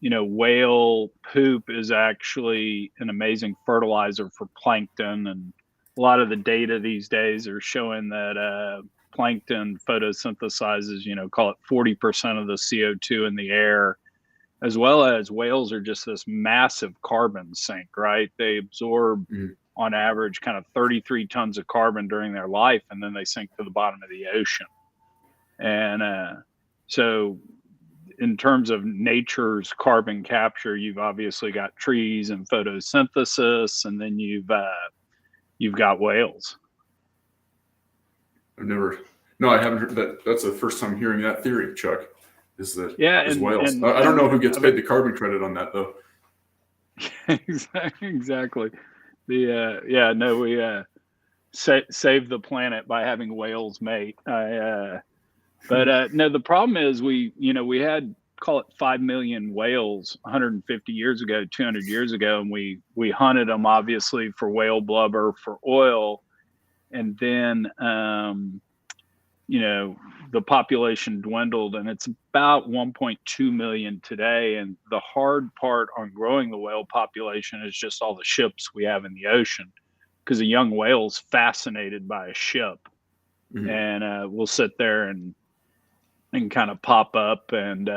whale poop is actually an amazing fertilizer for plankton. And a lot of the data these days are showing that plankton photosynthesizes, call it 40% of the CO2 in the air, as well as whales are just this massive carbon sink, right? They absorb on average kind of 33 tons of carbon during their life, and then they sink to the bottom of the ocean. And so in terms of nature's carbon capture, you've obviously got trees and photosynthesis, and then you've got whales. I haven't heard that. That's the first time hearing that theory, Chuck. Is whales? And I don't know who gets paid the carbon credit on that though. Exactly. We save the planet by having whales mate. No, the problem is we had, call it 5 million whales 150 years ago, 200 years ago, and we hunted them obviously for whale blubber, for oil, and then the population dwindled, and it's about 1.2 million today. And the hard part on growing the whale population is just all the ships we have in the ocean, because a young whale's fascinated by a ship, and we'll sit there and kind of pop up and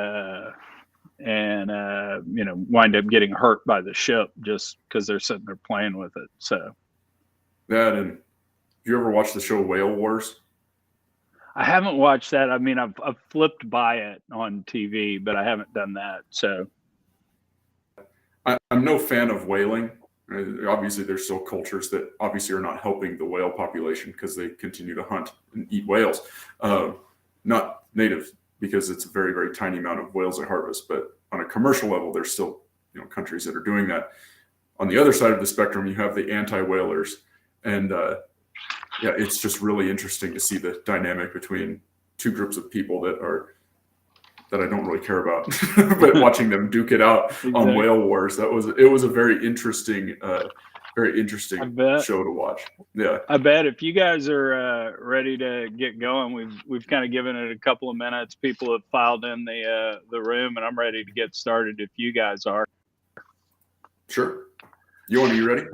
wind up getting hurt by the ship just because they're sitting there playing with it. So that, and have you ever watched the show Whale Wars? I haven't watched that. I mean, I've flipped by it on TV, but I haven't done that. So I'm no fan of whaling. Obviously, there's still cultures that obviously are not helping the whale population because they continue to hunt and eat whales. Not native, because it's a very, very tiny amount of whales they harvest. But on a commercial level, there's still countries that are doing that. On the other side of the spectrum, you have the anti-whalers, and it's just really interesting to see the dynamic between two groups of people that I don't really care about, but watching them duke it out on Whale Wars, it was a very interesting show to watch. Yeah, I bet if you guys are ready to get going, we've kind of given it a couple of minutes. People have filed in the room, and I'm ready to get started if you guys are. Sure. Are you ready?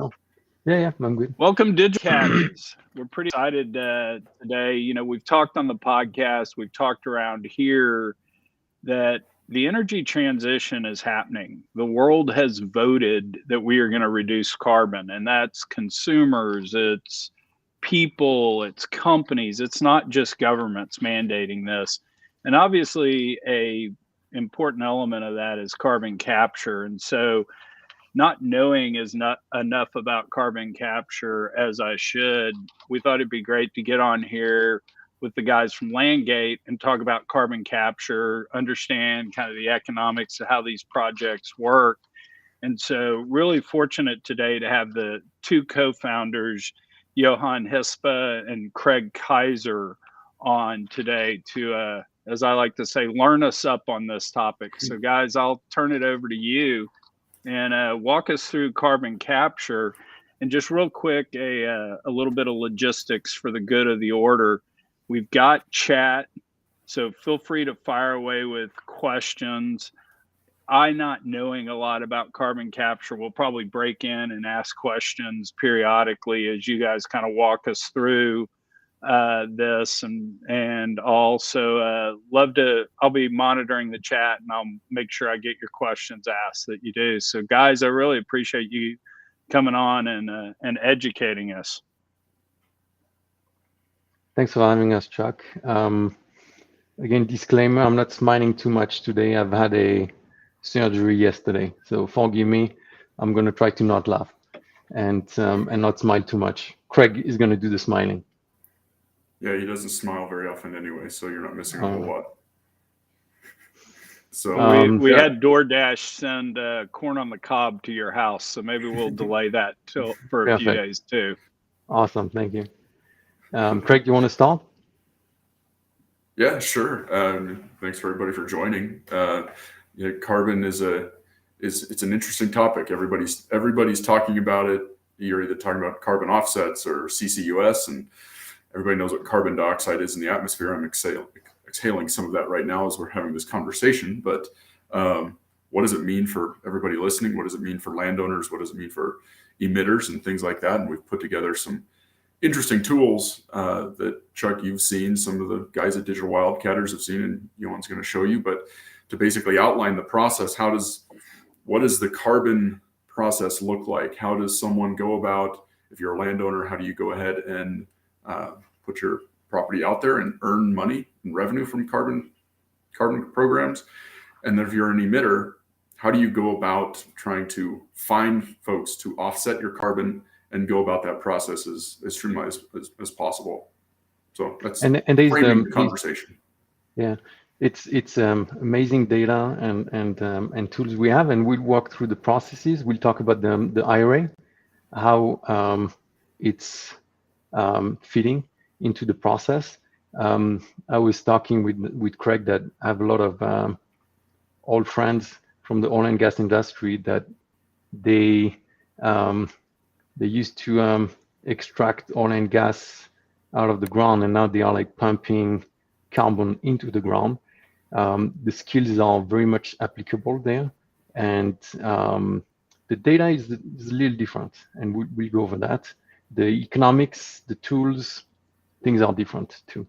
Yeah, I'm good. Welcome, Digicats. We're pretty excited today. We've talked on the podcast, we've talked around here that the energy transition is happening. The world has voted that we are going to reduce carbon, and that's consumers, it's people, it's companies. It's not just governments mandating this. And obviously a important element of that is carbon capture. And so not knowing is not enough about carbon capture as I should. We thought it'd be great to get on here with the guys from LandGate and talk about carbon capture, understand kind of the economics of how these projects work. And so really fortunate today to have the two co-founders, Johan Hispa and Craig Kaiser, on today to, as I like to say, learn us up on this topic. So guys, I'll turn it over to you and walk us through carbon capture. And just real quick, a little bit of logistics for the good of the order. We've got chat, so feel free to fire away with questions. I, not knowing a lot about carbon capture, will probably break in and ask questions periodically as you guys kind of walk us through this, and also I'll be monitoring the chat, and I'll make sure I get your questions asked that you do. So guys, I really appreciate you coming on and educating us. Thanks for having us, Chuck. Again, disclaimer, I'm not smiling too much today. I've had a surgery yesterday, so forgive me. I'm going to try to not laugh and not smile too much. Craig is going to do the smiling. Yeah, he doesn't smile very often anyway, so you're not missing a whole lot. So we had DoorDash send corn on the cob to your house, so maybe we'll delay that for a few days too. Awesome, thank you. Craig, you want to start? Yeah, sure. Thanks for everybody for joining. Carbon it's an interesting topic. Everybody's talking about it. You're either talking about carbon offsets or CCUS, and everybody knows what carbon dioxide is in the atmosphere. I'm exhaling some of that right now as we're having this conversation. But what does it mean for everybody listening? What does it mean for landowners? What does it mean for emitters and things like that? And we've put together some interesting tools that, Chuck, you've seen, some of the guys at Digital Wildcatters have seen, and Johan's going to show you, but to basically outline the process. What does the carbon process look like? How does someone go about, if you're a landowner, how do you go ahead and put your property out there and earn money and revenue from carbon programs? And then if you're an emitter, how do you go about trying to find folks to offset your carbon and go about that process as streamlined as possible? So that's framing the conversation. Yeah, it's amazing data and tools we have, and we'll walk through the processes. We'll talk about the IRA, how it's fitting into the process. I was talking with Craig that I have a lot of old friends from the oil and gas industry that they used to extract oil and gas out of the ground, and now they are like pumping carbon into the ground. The skills are very much applicable there, and the data is a little different, and we'll go over that. The economics, the tools, things are different too.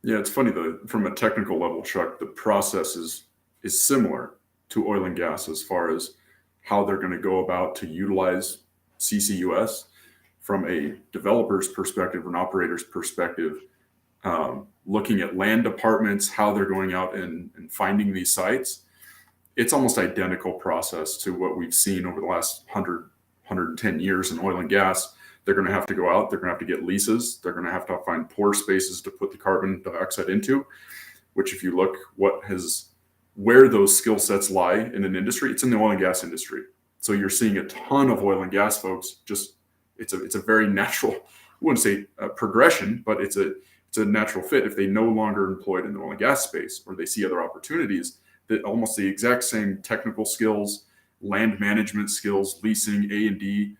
Yeah, it's funny though, from a technical level, Chuck, the process is similar to oil and gas as far as how they're going to go about to utilize CCUS from a developer's perspective, an operator's perspective, looking at land departments, how they're going out and finding these sites. It's almost identical process to what we've seen over the last 110 years in oil and gas. They're going to have to go out, they're going to have to get leases, they're going to have to find pore spaces to put the carbon dioxide into, which if you look where those skill sets lie in an industry, it's in the oil and gas industry. So you're seeing a ton of oil and gas folks, it's a very natural, I wouldn't say progression, but it's a natural fit if they no longer employed in the oil and gas space, or they see other opportunities, that almost the exact same technical skills, land management skills, leasing, A&D.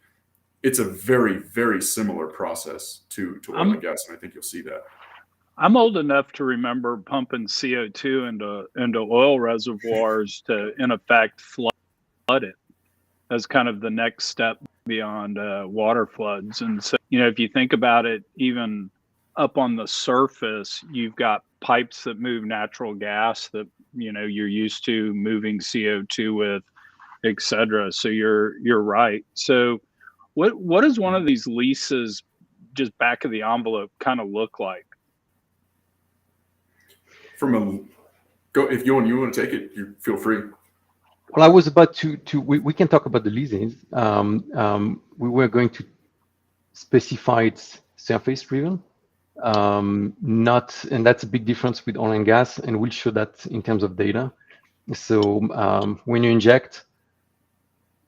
It's a very, very similar process to oil and gas, and I think you'll see that. I'm old enough to remember pumping CO2 into oil reservoirs to, in effect, flood it as kind of the next step beyond water floods. And so, if you think about it, even up on the surface, you've got pipes that move natural gas that, you're used to moving CO2 with, et cetera. So you're right. So what does one of these leases, just back of the envelope, kind of look like? If you want to take it, you feel free. Well, I was about to we can talk about the leasing. We were going to specify it's surface driven, and that's a big difference with oil and gas, and we'll show that in terms of data. So when you inject,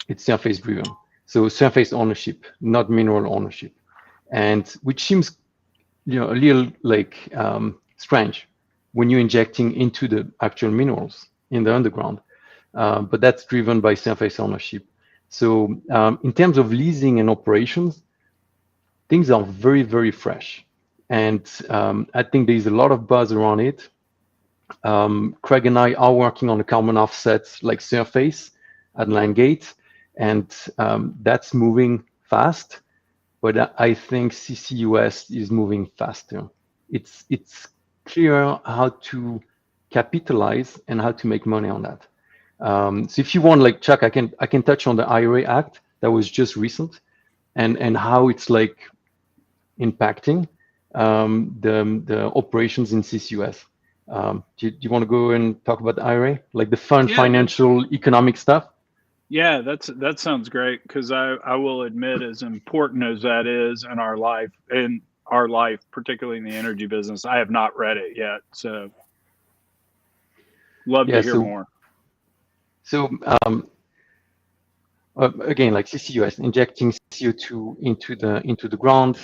it's surface driven. So surface ownership, not mineral ownership, and which seems a little like strange when you're injecting into the actual minerals in the underground. But that's driven by surface ownership. So in terms of leasing and operations, things are very, very fresh. And I think there's a lot of buzz around it. Craig and I are working on a carbon offset like surface at LandGate, and that's moving fast. But I think CCUS is moving faster. It's clear how to capitalize and how to make money on that. So if you want, like Chuck, I can touch on the IRA Act that was just recent, and how it's like impacting the operations in CCUS. Do you want to go and talk about the IRA, like the fun financial economic stuff? Yeah, that sounds great, because I will admit, as important as that is in our life, particularly in the energy business, I have not read it yet. So love to hear more. So again, like CCUS, injecting CO2 into the ground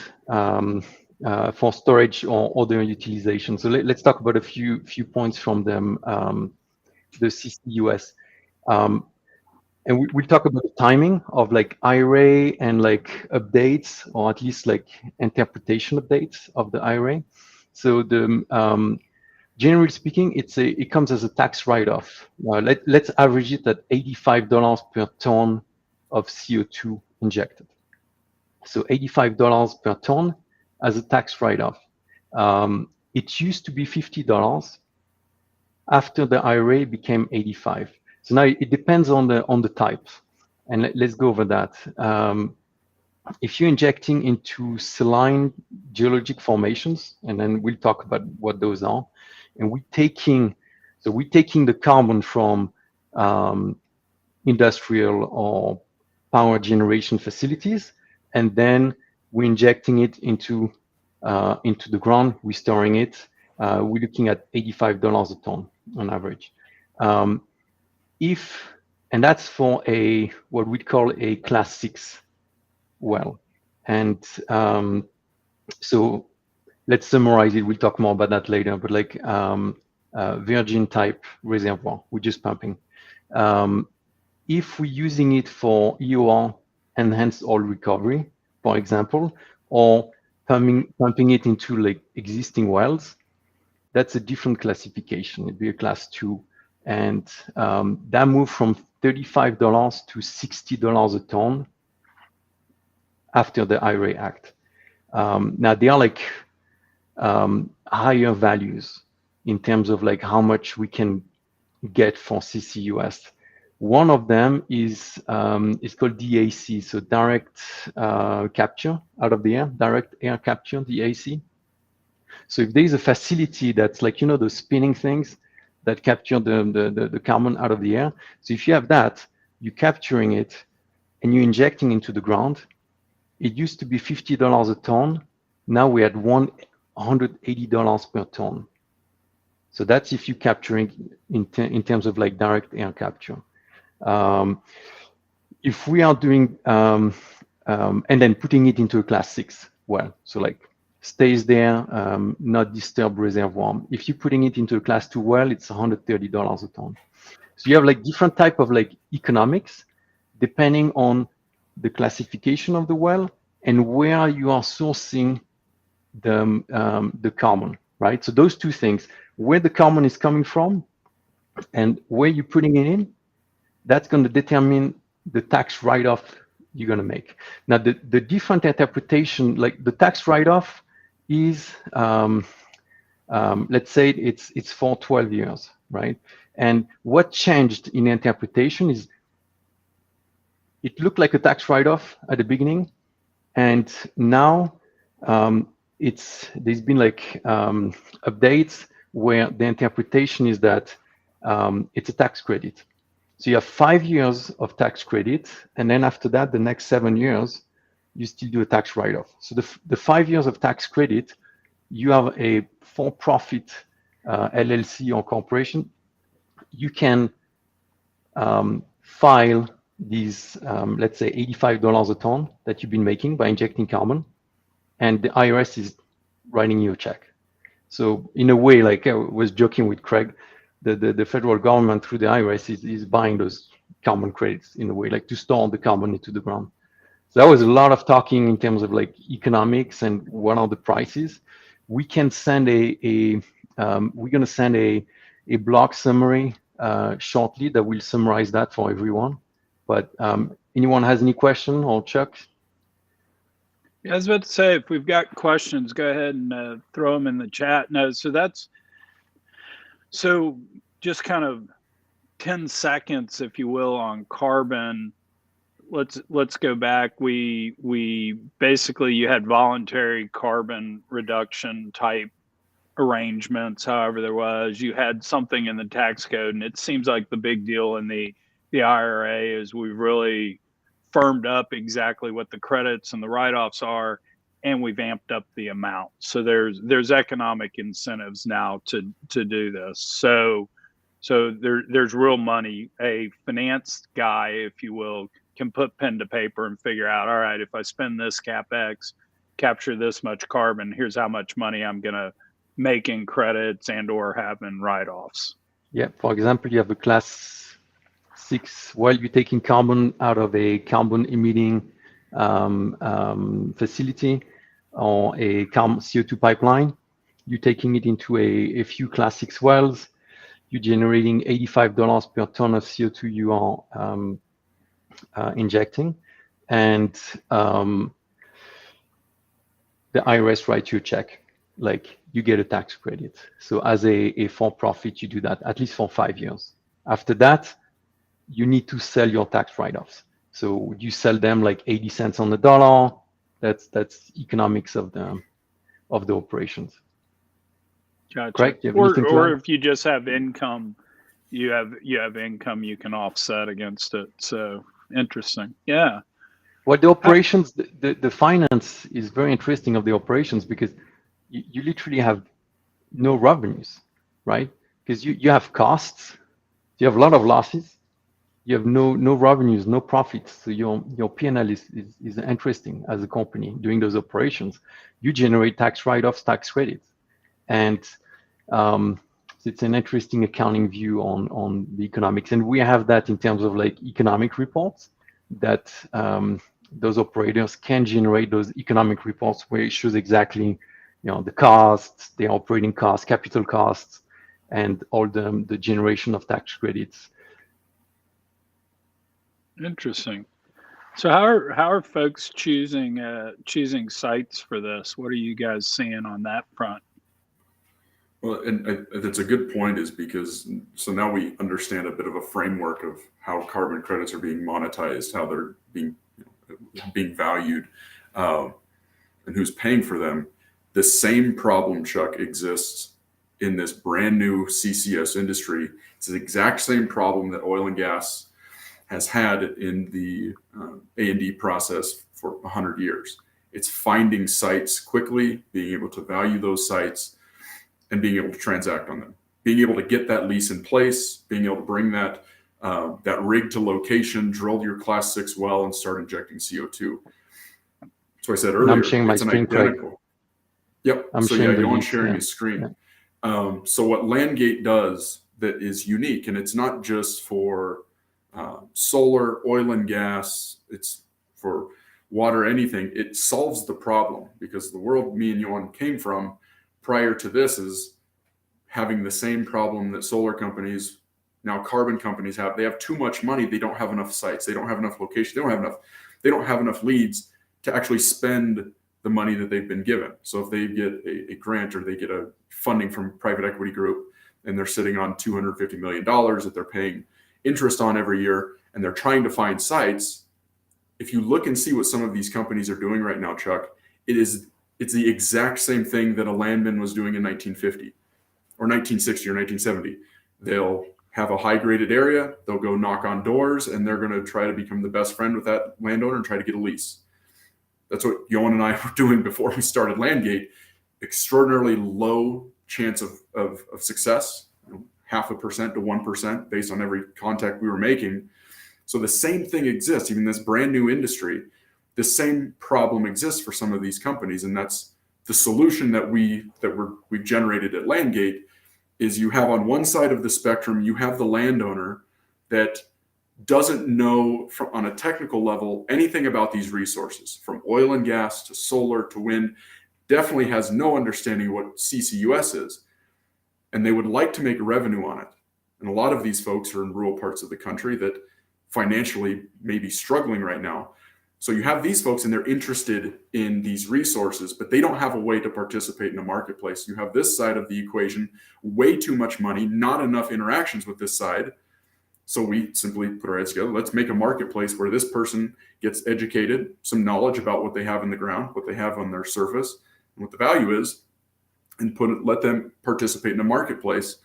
for storage or other utilization. So let's talk about a few points from them, the CCUS. And we'll talk about the timing of like IRA and like updates, or at least like interpretation updates of the IRA. So generally speaking, it comes as a tax write-off. Let's average it at $85 per ton of CO2 injected. So $85 per ton as a tax write-off. It used to be $50. After the IRA became 85. So now it depends on the type, and let's go over that. If you're injecting into saline geologic formations, and then we'll talk about what those are, and we're taking the carbon from industrial or power generation facilities, and then we're injecting it into the ground. We're storing it. We're looking at $85 a ton on average. And that's for what we'd call a class 6 well. And so let's summarize it. We'll talk more about that later, but like virgin type reservoir, we're just pumping. If we're using it for EOR, enhanced oil recovery, for example, or pumping it into like existing wells, that's a different classification. It'd be a class 2. And that moved from $35 to $60 a ton after the IRA Act. Now they are like higher values in terms of like how much we can get for CCUS. One of them is called DAC, so direct capture out of the air, direct air capture, DAC. So if there's a facility that's like, you know, those spinning things that capture the carbon out of the air. So if you have that, you're capturing it and you're injecting into the ground. It used to be $50 a ton. Now we're at $180 per ton. So that's if you're capturing in terms of like direct air capture. If we are doing, and then putting it into a class 6 well, so like stays there, not disturb reservoir. If you're putting it into a class 2 well, it's $130 a ton. So you have like different type of like economics depending on the classification of the well and where you are sourcing the carbon, right? So those two things, where the carbon is coming from and where you're putting it in, that's going to determine the tax write-off you're going to make. Now, the different interpretation, like the tax write-off is, let's say it's for 12 years, right? And what changed in interpretation is it looked like a tax write-off at the beginning, and now there's been like updates where the interpretation is that it's a tax credit. So you have 5 years of tax credit, and then after that, the next 7 years, you still do a tax write-off. So the 5 years of tax credit, you have a for-profit LLC or corporation, you can file these, let's say $85 a ton that you've been making by injecting carbon, and the IRS is writing you a check. So in a way, like I was joking with Craig, the federal government through the IRS is buying those carbon credits in a way, like to store the carbon into the ground. So that was a lot of talking in terms of like economics and what are the prices. We can send we're going to send a blog summary shortly that will summarize that for everyone. But anyone has any question, or Chuck? Yeah, I was about to say, if we've got questions, go ahead and throw them in the chat. No, so just kind of 10 seconds, if you will, on carbon. Let's go back. We basically, you had voluntary carbon reduction type arrangements, however there was. You had something in the tax code, and it seems like the big deal in the IRA is we've really firmed up exactly what the credits and the write-offs are, and we've amped up the amount. So there's economic incentives now to do this. So there's real money. A finance guy, if you will, can put pen to paper and figure out, all right, if I spend this CapEx, capture this much carbon, here's how much money I'm going to make in credits and or have in write-offs. Yeah, for example, you have a class 6 well, you're taking carbon out of a carbon emitting facility or a CO2 pipeline, you're taking it into a few Class 6 wells. You're generating $85 per ton of CO2 you are injecting, and the IRS writes you a check, like you get a tax credit. So as a for-profit, you do that at least for 5 years. After that, you need to sell your tax write-offs. So you sell them like 80 cents on the dollar. That's economics of the operations. Gotcha. Correct? Or if you just have income, you have income you can offset against it. So interesting. Yeah. Well, the operations, the finance is very interesting of the operations, because you literally have no revenues, right? Because you have costs, you have a lot of losses, you have no revenues, no profits. So your P&L is interesting as a company doing those operations. You generate tax write-offs, tax credits, and it's an interesting accounting view on the economics. And we have that in terms of like economic reports that those operators can generate those economic reports where it shows exactly, the costs, the operating costs, capital costs, and all the generation of tax credits. Interesting. So how are folks choosing sites for this? What are you guys seeing on that front? Well, and that's a good point, is because so now we understand a bit of a framework of how carbon credits are being monetized, how they're being valued, and who's paying for them. The same problem, Chuck, exists in this brand new CCUS industry. It's the exact same problem that oil and gas has had in the A&D process for 100 years. It's finding sites quickly, being able to value those sites, and being able to transact on them, being able to get that lease in place, being able to bring that rig to location, drill your Class 6 well, and start injecting CO2. So I said earlier, I'm sharing my screen, Craig. Yep. So yeah, Yohan's sharing his screen. Yeah. So what LandGate does that is unique, and it's not just for solar, oil and gas, it's for water, anything. It solves the problem, because the world me and Johan came from prior to this is having the same problem that solar companies, now carbon companies have. They have too much money. They don't have enough sites. They don't have enough locations. They don't have enough leads to actually spend the money that they've been given. So if they get a grant, or they get a funding from a private equity group, and they're sitting on $250 million that they're paying interest on every year, and they're trying to find sites, if you look and see what some of these companies are doing right now, Chuck, it's the exact same thing that a landman was doing in 1950 or 1960 or 1970. They'll have a high-graded area, they'll go knock on doors, and they're going to try to become the best friend with that landowner and try to get a lease. That's what Johan and I were doing before we started LandGate. Extraordinarily low chance of success, 0.5% to 1% based on every contact we were making. So the same thing exists, even this brand new industry. The same problem exists for some of these companies, and that's the solution that we've generated at LandGate. Is you have on one side of the spectrum, you have the landowner that doesn't know on a technical level anything about these resources, from oil and gas to solar to wind, definitely has no understanding of what CCUS is, and they would like to make a revenue on it. And a lot of these folks are in rural parts of the country that financially may be struggling right now. So you have these folks, and they're interested in these resources, but they don't have a way to participate in the marketplace. You have this side of the equation, way too much money, not enough interactions with this side. So we simply put our heads together. Let's make a marketplace where this person gets educated, some knowledge about what they have in the ground, what they have on their surface, and what the value is, and let them participate in a marketplace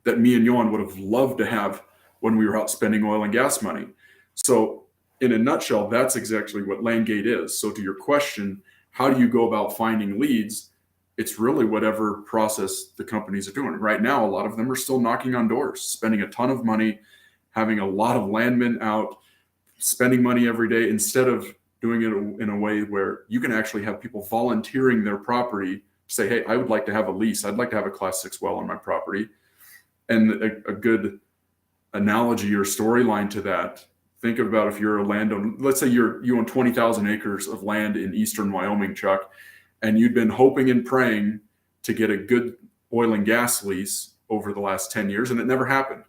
that me and Johan would have loved to have when we were out spending oil and gas money. So in a nutshell, that's exactly what LandGate is. So to your question, how do you go about finding leads? It's really whatever process the companies are doing. Right now, a lot of them are still knocking on doors, spending a ton of money, having a lot of landmen out, spending money every day, instead of doing it in a way where you can actually have people volunteering their property, say, hey, I would like to have a lease. I'd like to have a Class 6 well on my property. And a good analogy or storyline to that, think about if you're a landowner, let's say you own 20,000 acres of land in eastern Wyoming, Chuck, and you'd been hoping and praying to get a good oil and gas lease over the last 10 years, and it never happened.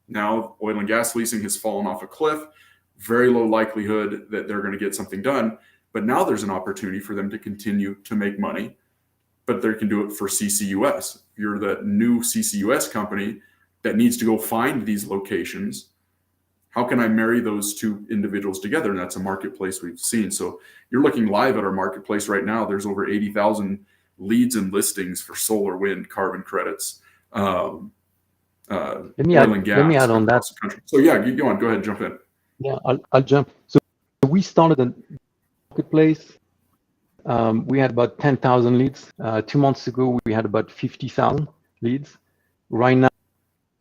Now oil and gas leasing has fallen off a cliff, very low likelihood that they're going to get something done. But now there's an opportunity for them to continue to make money, but they can do it for CCUS. You're the new CCUS company that needs to go find these locations. How can I marry those two individuals together? And that's a marketplace we've seen. So you're looking live at our marketplace right now. There's over 80,000 leads and listings for solar, wind, carbon credits, oil and gas. Let me add on that. So yeah, go on. Go ahead, jump in. Yeah, I'll jump. So we started a marketplace. We had about 10,000 leads. 2 months ago, we had about 50,000 leads. Right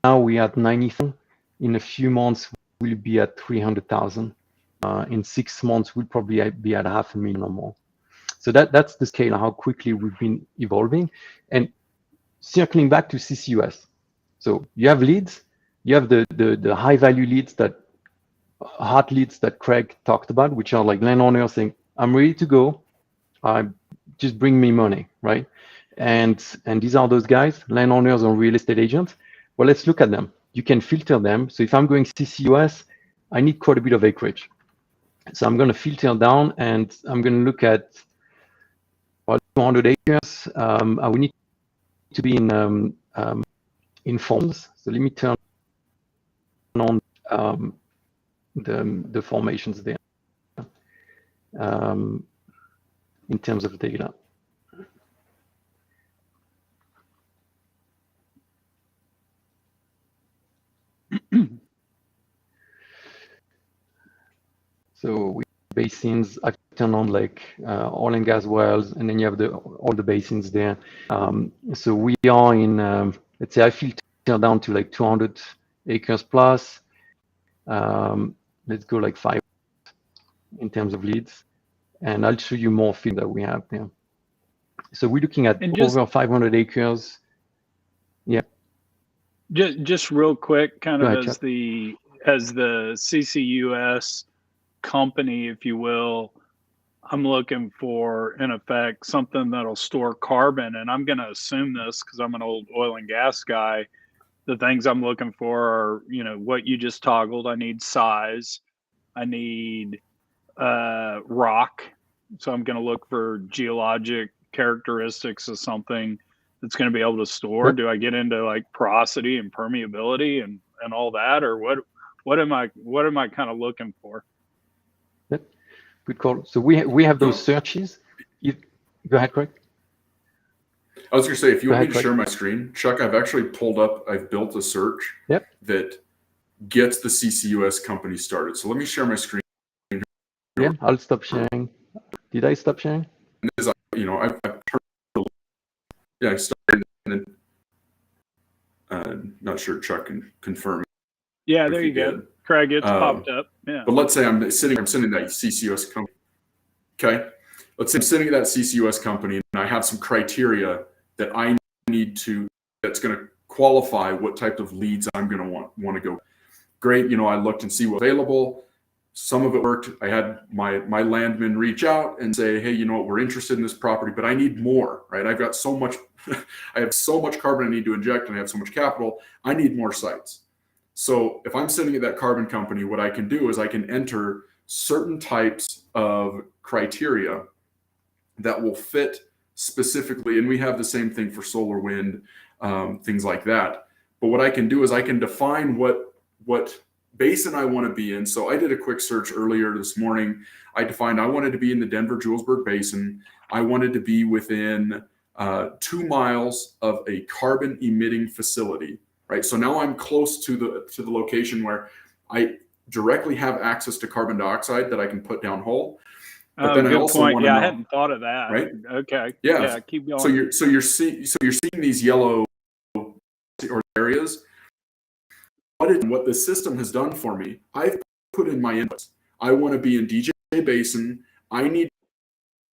now we at 90,000. In a few months, we'll be at 300,000. In 6 months, we'll probably be at 500,000 or more. So that's the scale of how quickly we've been evolving. And circling back to CCUS. So you have leads, you have the high value leads, that hot leads that Craig talked about, which are like landowners saying, I'm ready to go. Just bring me money, right? And these are those guys, landowners or real estate agents. Well, let's look at them. You can filter them. So if I'm going CCUS, I need quite a bit of acreage. So I'm going to filter down and I'm going to look at 200 acres. I will need to be in forms. So let me turn on the formations there in terms of data. So we basins, I've turned on like oil and gas wells, and then you have all the basins there. So we are in, let's say I filter down to like 200 acres plus. Let's go like 5 in terms of leads, and I'll show you more field that we have there. So we're looking at over 500 acres. Yeah. Just real quick, kind of ahead, as the CCUS company, if you will, I'm looking for, in effect, something that'll store carbon. And I'm going to assume this because I'm an old oil and gas guy. The things I'm looking for are, what you just toggled. I need size. I need rock. So I'm going to look for geologic characteristics of something that's going to be able to store. Do I get into like porosity and permeability and all that, or what am I kind of looking for? Yep. Good call. So we have those searches. Go ahead, Craig. I was going to say, if you want me to share my screen, Chuck, I've built a search that gets the CCUS company started. So let me share my screen. Yeah, I'll stop sharing. Did I stop sharing? And this, I've turned, I started, and then not sure Chuck can confirm. Yeah, there you go. Craig, it's popped up. Yeah. But let's say I'm sitting at that CCUS company. Okay. Let's say I'm sitting at that CCUS company and I have some criteria that I need to, that's going to qualify what type of leads I'm going to want to go. Great. I looked and see what's available. Some of it worked. I had my landman reach out and say, hey, we're interested in this property, but I need more, right? I've got so much, I have so much carbon I need to inject and I have so much capital. I need more sites. So if I'm sitting at that carbon company, what I can do is I can enter certain types of criteria that will fit specifically. And we have the same thing for solar, wind, things like that. But what I can do is I can define what basin I want to be in. So I did a quick search earlier this morning. I defined I wanted to be in the Denver-Julesburg Basin. I wanted to be within 2 miles of a carbon emitting facility, right? So now I'm close to the location where I directly have access to carbon dioxide that I can put down hole. But then I also want to know, I hadn't thought of that. Right? Okay. Yeah. Keep going. So you're seeing these yellow areas. What the system has done for me, I've put in my inputs. I want to be in DJ Basin. I need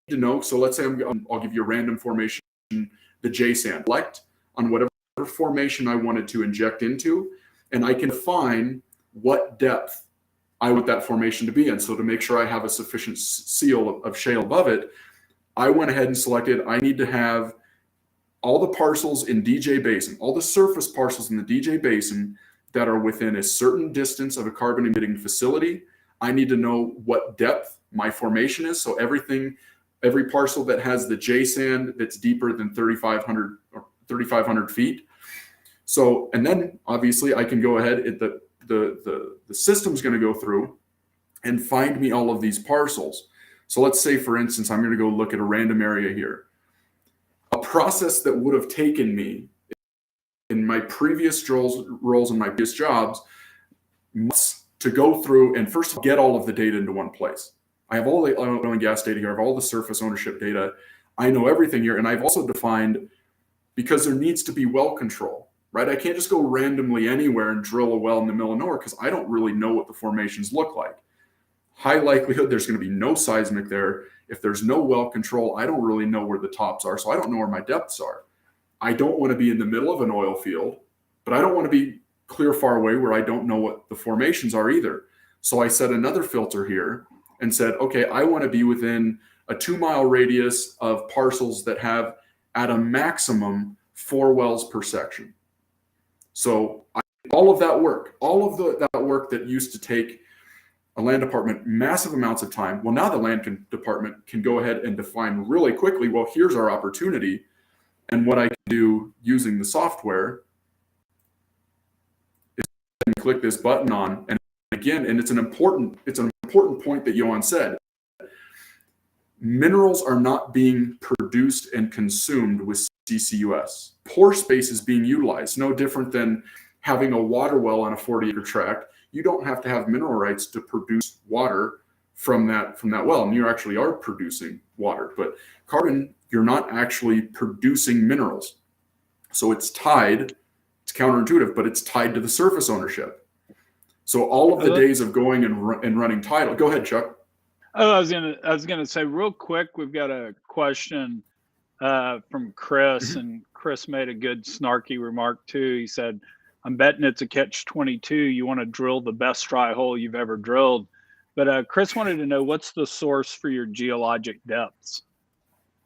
to know. So let's say I'll give you a random formation, the J sand. Select on whatever formation I wanted to inject into, and I can define what depth I want that formation to be in. So to make sure I have a sufficient seal of shale above it, I went ahead and selected I need to have all the parcels in DJ Basin, all the surface parcels in the DJ Basin that are within a certain distance of a carbon emitting facility. I need to know what depth my formation is. So every parcel that has the J sand that's deeper than 3,500 feet. So, and then obviously I can go ahead, the system's going to go through and find me all of these parcels. So let's say, for instance, I'm going to go look at a random area here. A process that would have taken me in my previous roles and my previous jobs months to go through and first get all of the data into one place. I have all the oil and gas data here. I have all the surface ownership data. I know everything here. And I've also defined, because there needs to be well control, right? I can't just go randomly anywhere and drill a well in the middle of nowhere because I don't really know what the formations look like. High likelihood there's going to be no seismic there. If there's no well control, I don't really know where the tops are. So I don't know where my depths are. I don't want to be in the middle of an oil field, but I don't want to be clear far away where I don't know what the formations are either. So I set another filter here and said, okay, I want to be within a 2-mile radius of parcels that have at a maximum 4 wells per section. So all of that work, that work that used to take a land department massive amounts of time. Well, now the land department can go ahead and define really quickly, well, here's our opportunity. And what I can do using the software is click this button on, and again, and it's an important point that Johan said. Minerals are not being produced and consumed with CCUS. Pore space is being utilized, no different than having a water well on a 40-acre tract. You don't have to have mineral rights to produce water from that well, and you actually are producing water. But carbon, you're not actually producing minerals. So it's counterintuitive, but it's tied to the surface ownership. So all of the days of going and running title. Go ahead, Chuck. Oh, I was gonna say real quick, we've got a question from Chris, and Chris made a good snarky remark too. He said, I'm betting it's a catch-22. You want to drill the best dry hole you've ever drilled. But Chris wanted to know, what's the source for your geologic depths?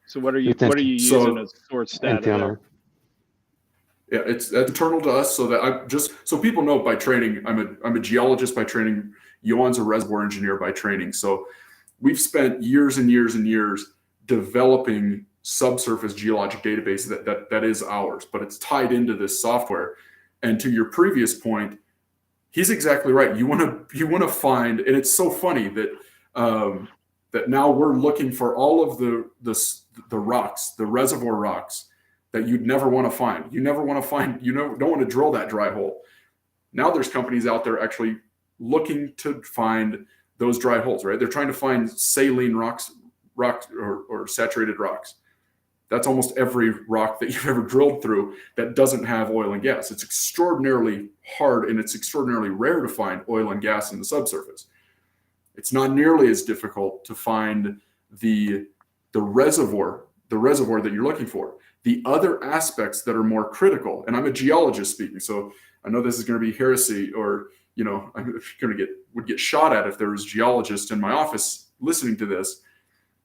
So what are you using as source data there? Yeah, it's internal to us, so that so people know by training, I'm a geologist by training. Johan's a reservoir engineer by training. So we've spent years and years and years developing subsurface geologic database that is ours, but it's tied into this software. And to your previous point, he's exactly right. You want to find, and it's so funny that that now we're looking for all of the rocks, the reservoir rocks that you'd never want to find. You never want to find. You don't want to drill that dry hole. Now there's companies out there actually looking to find those dry holes. Right? They're trying to find saline rocks or saturated rocks. That's almost every rock that you've ever drilled through that doesn't have oil and gas. It's extraordinarily hard and it's extraordinarily rare to find oil and gas in the subsurface. It's not nearly as difficult to find the reservoir that you're looking for. The other aspects that are more critical, and I'm a geologist speaking, so I know this is going to be heresy, or I'm would get shot at if there was geologists in my office listening to this.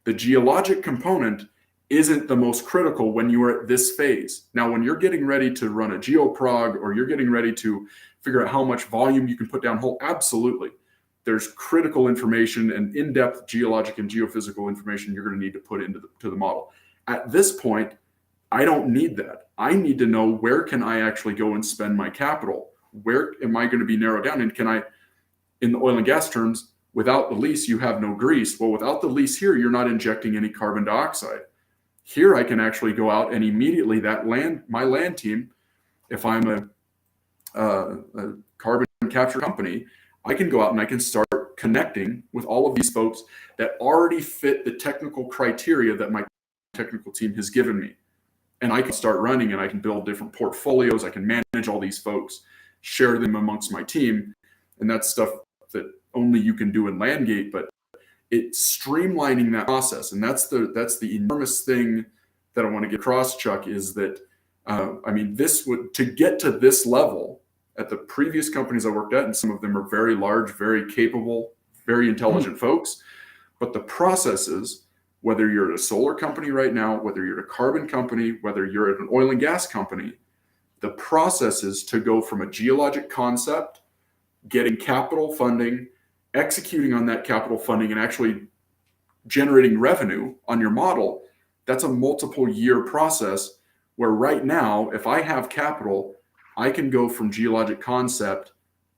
The geologic component isn't the most critical when you are at this phase. Now, when you're getting ready to run a geoprog, or you're getting ready to figure out how much volume you can put down hole, absolutely. There's critical information and in-depth geologic and geophysical information you're going to need to put into the model. At this point, I don't need that. I need to know, where can I actually go and spend my capital? Where am I going to be narrowed down? And can I, in the oil and gas terms, without the lease, you have no grease. Well, without the lease here, you're not injecting any carbon dioxide. Here, I can actually go out and immediately my land team, if I'm a carbon capture company, I can go out and I can start connecting with all of these folks that already fit the technical criteria that my technical team has given me. And I can start running, and I can build different portfolios. I can manage all these folks, share them amongst my team. And that's stuff that only you can do in LandGate, but it's streamlining that process. And that's the enormous thing that I want to get across, Chuck, is that, to get to this level at the previous companies I worked at, and some of them are very large, very capable, very intelligent folks, but the processes whether you're at a solar company right now, whether you're at a carbon company, whether you're at an oil and gas company, the processes to go from a geologic concept, getting capital funding, executing on that capital funding, and actually generating revenue on your model, that's a multiple year process where right now, if I have capital, I can go from geologic concept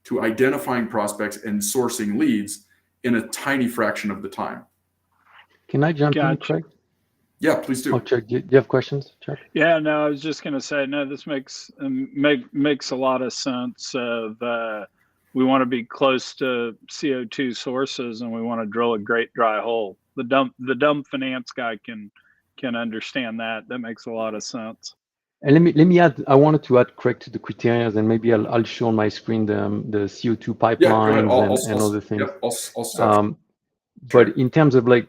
to identifying prospects and sourcing leads in a tiny fraction of the time. Can I jump in, Gotcha. Craig? Yeah, please do. Oh, Chuck, do you have questions, Chuck? Yeah, no, I was just going to say, no, this makes a lot of sense. Of we want to be close to CO2 sources, and we want to drill a great dry hole. The dumb finance guy can understand that. That makes a lot of sense. And let me add. I wanted to add, Craig, to the criteria, and maybe I'll show on my screen the CO2 pipelines and other things. Yep, I'll stop. But in terms of like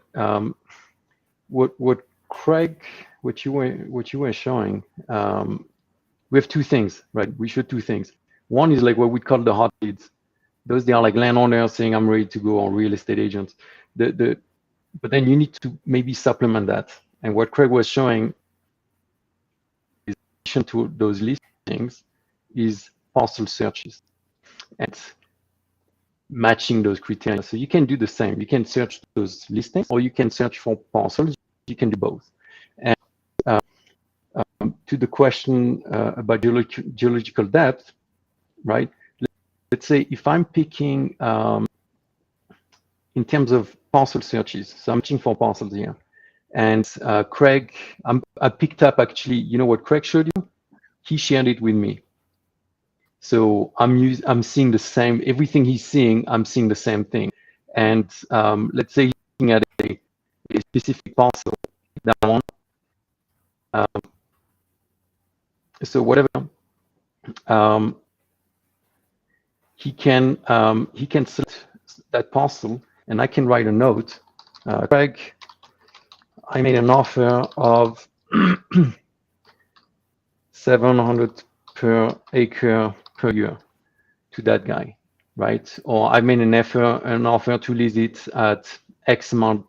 what Craig, what you were showing, we have two things, right? We showed two things. One is like what we call the hot leads. Those, they are like landowners saying, I'm ready to go, on real estate agents. But then you need to maybe supplement that. And what Craig was showing is, in addition to those listings, is parcel searches and matching those criteria. So you can do the same. You can search those listings, or you can search for parcels. You can do both. And to the question about geological depth, right? Let's say if I'm picking in terms of parcel searches, so I'm searching for parcels here, and Craig, I picked up actually, you know what Craig showed you? He shared it with me. So I'm seeing the same, everything he's seeing, I'm seeing the same thing. And let's say he's looking at a specific parcel, that one. So whatever, he can select that parcel, and I can write a note. Craig, I made an offer of 700 per acre per year to that guy, right? Or I made an offer to lease it at X amount,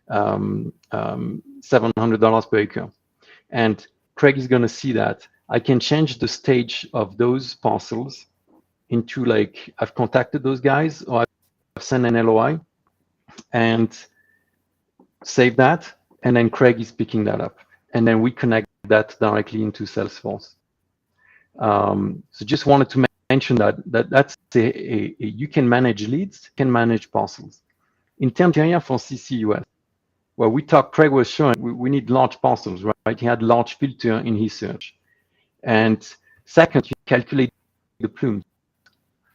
$700 per acre. And Craig is going to see that. I can change the stage of those parcels into like, I've contacted those guys, or I've sent an LOI, and save that. And then Craig is picking that up. And then we connect that directly into Salesforce. So just wanted to mention that's you can manage leads, can manage parcels. In terms of area for CCUS, well, Craig was showing we need large parcels, right? He had large filter in his search. And second, you calculate the plumes.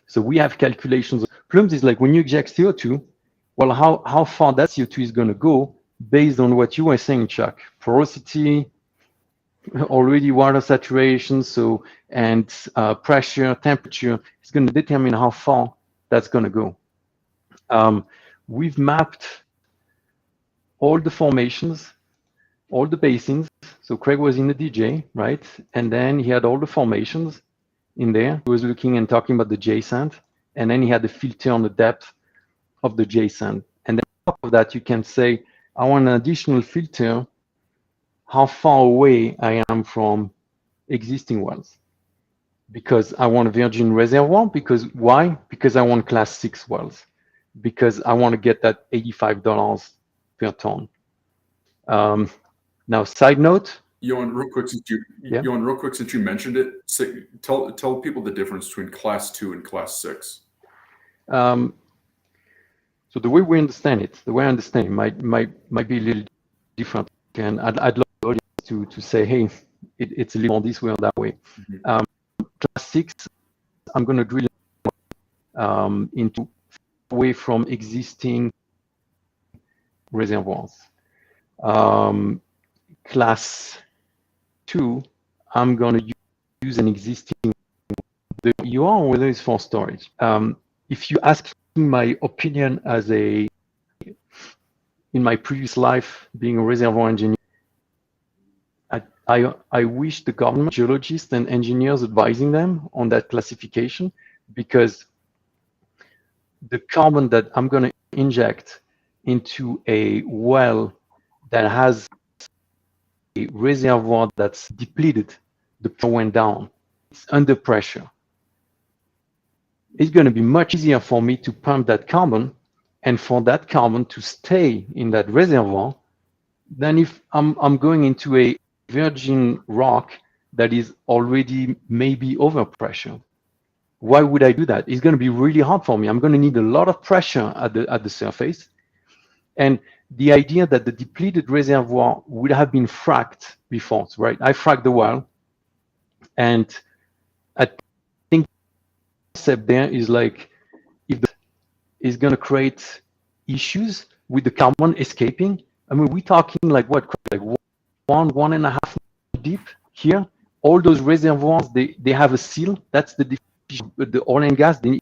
So we have calculations. Plumes is like when you inject CO2, well, how far that CO2 is going to go based on what you were saying, Chuck. Porosity, already water saturation, so and pressure, temperature is going to determine how far that's going to go. We've mapped all the formations, all the basins. So Craig was in the DJ, right? And then he had all the formations in there. He was looking and talking about the J sand, and then he had the filter on the depth of the J sand. And then on top of that, you can say, I want an additional filter how far away I am from existing wells, because I want a virgin reservoir. Because why? Because I want class 6 wells, because I want to get that $85 per ton. Now, side note. Johan, real quick, since you mentioned it, tell people the difference between class 2 and class 6. So the way we understand it, might be a little different, and I'd love the audience to say, hey, it's a little more this way or that way. Mm-hmm. Class 6, I'm going to drill into away from existing reservoirs. Class 2, I'm going to use an existing EUR, whether it's for storage. If you ask my opinion as in my previous life being a reservoir engineer, I wish the government, geologists and engineers advising them on that classification, because the carbon that I'm going to inject into a well that has a reservoir that's depleted, the pressure went down, it's under pressure. It's going to be much easier for me to pump that carbon and for that carbon to stay in that reservoir than if I'm going into a virgin rock that is already maybe overpressure. Why would I do that? It's going to be really hard for me. I'm going to need a lot of pressure at the surface. And the idea that the depleted reservoir would have been fracked before, right? I fracked the well, and I think the concept there is like, if is going to create issues with the carbon escaping. I mean, we're talking like what, like 1.5 deep here. All those reservoirs, they have a seal. That's the oil and gas. You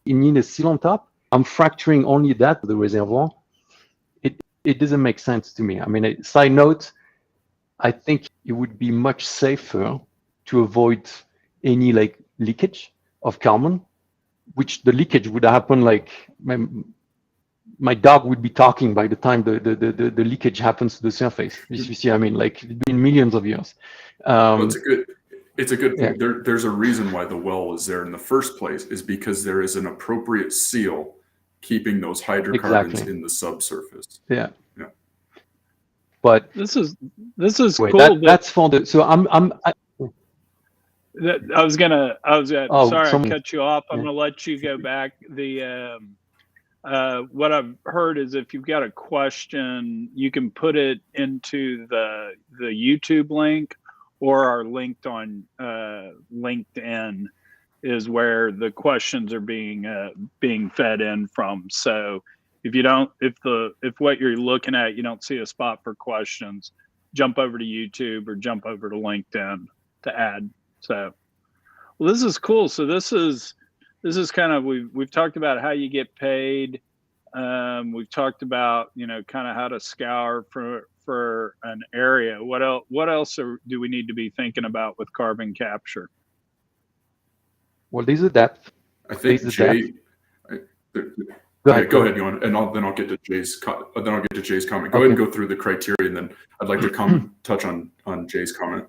need a seal on top. I'm fracturing only that the reservoir. It doesn't make sense to me. I mean, side note, I think it would be much safer to avoid any like leakage of carbon, which the leakage would happen like my dog would be talking by the time the leakage happens to the surface. You see, I mean, like it's been millions of years. Well, it's a good point. Yeah. There's a reason why the well is there in the first place, is because there is an appropriate seal keeping those hydrocarbons in the subsurface. Yeah. Yeah. But this is wait, cool. That's for the. So I was gonna. Oh, sorry, I cut you off. I'm gonna let you go back. What I've heard is if you've got a question, you can put it into the YouTube link, or our linked on LinkedIn is where the questions are being fed in from. So if what you're looking at, you don't see a spot for questions, jump over to YouTube or jump over to LinkedIn to add. So, well, this is cool. So this is kind of, we've talked about how you get paid. We've talked about, kind of how to scour for an area. What else do we need to be thinking about with carbon capture? Well, there's a depth. I think Jay. Go ahead, Johan, and then I'll get to Jay's. Comment. Go ahead and go through the criteria, and then I'd like to touch on Jay's comment.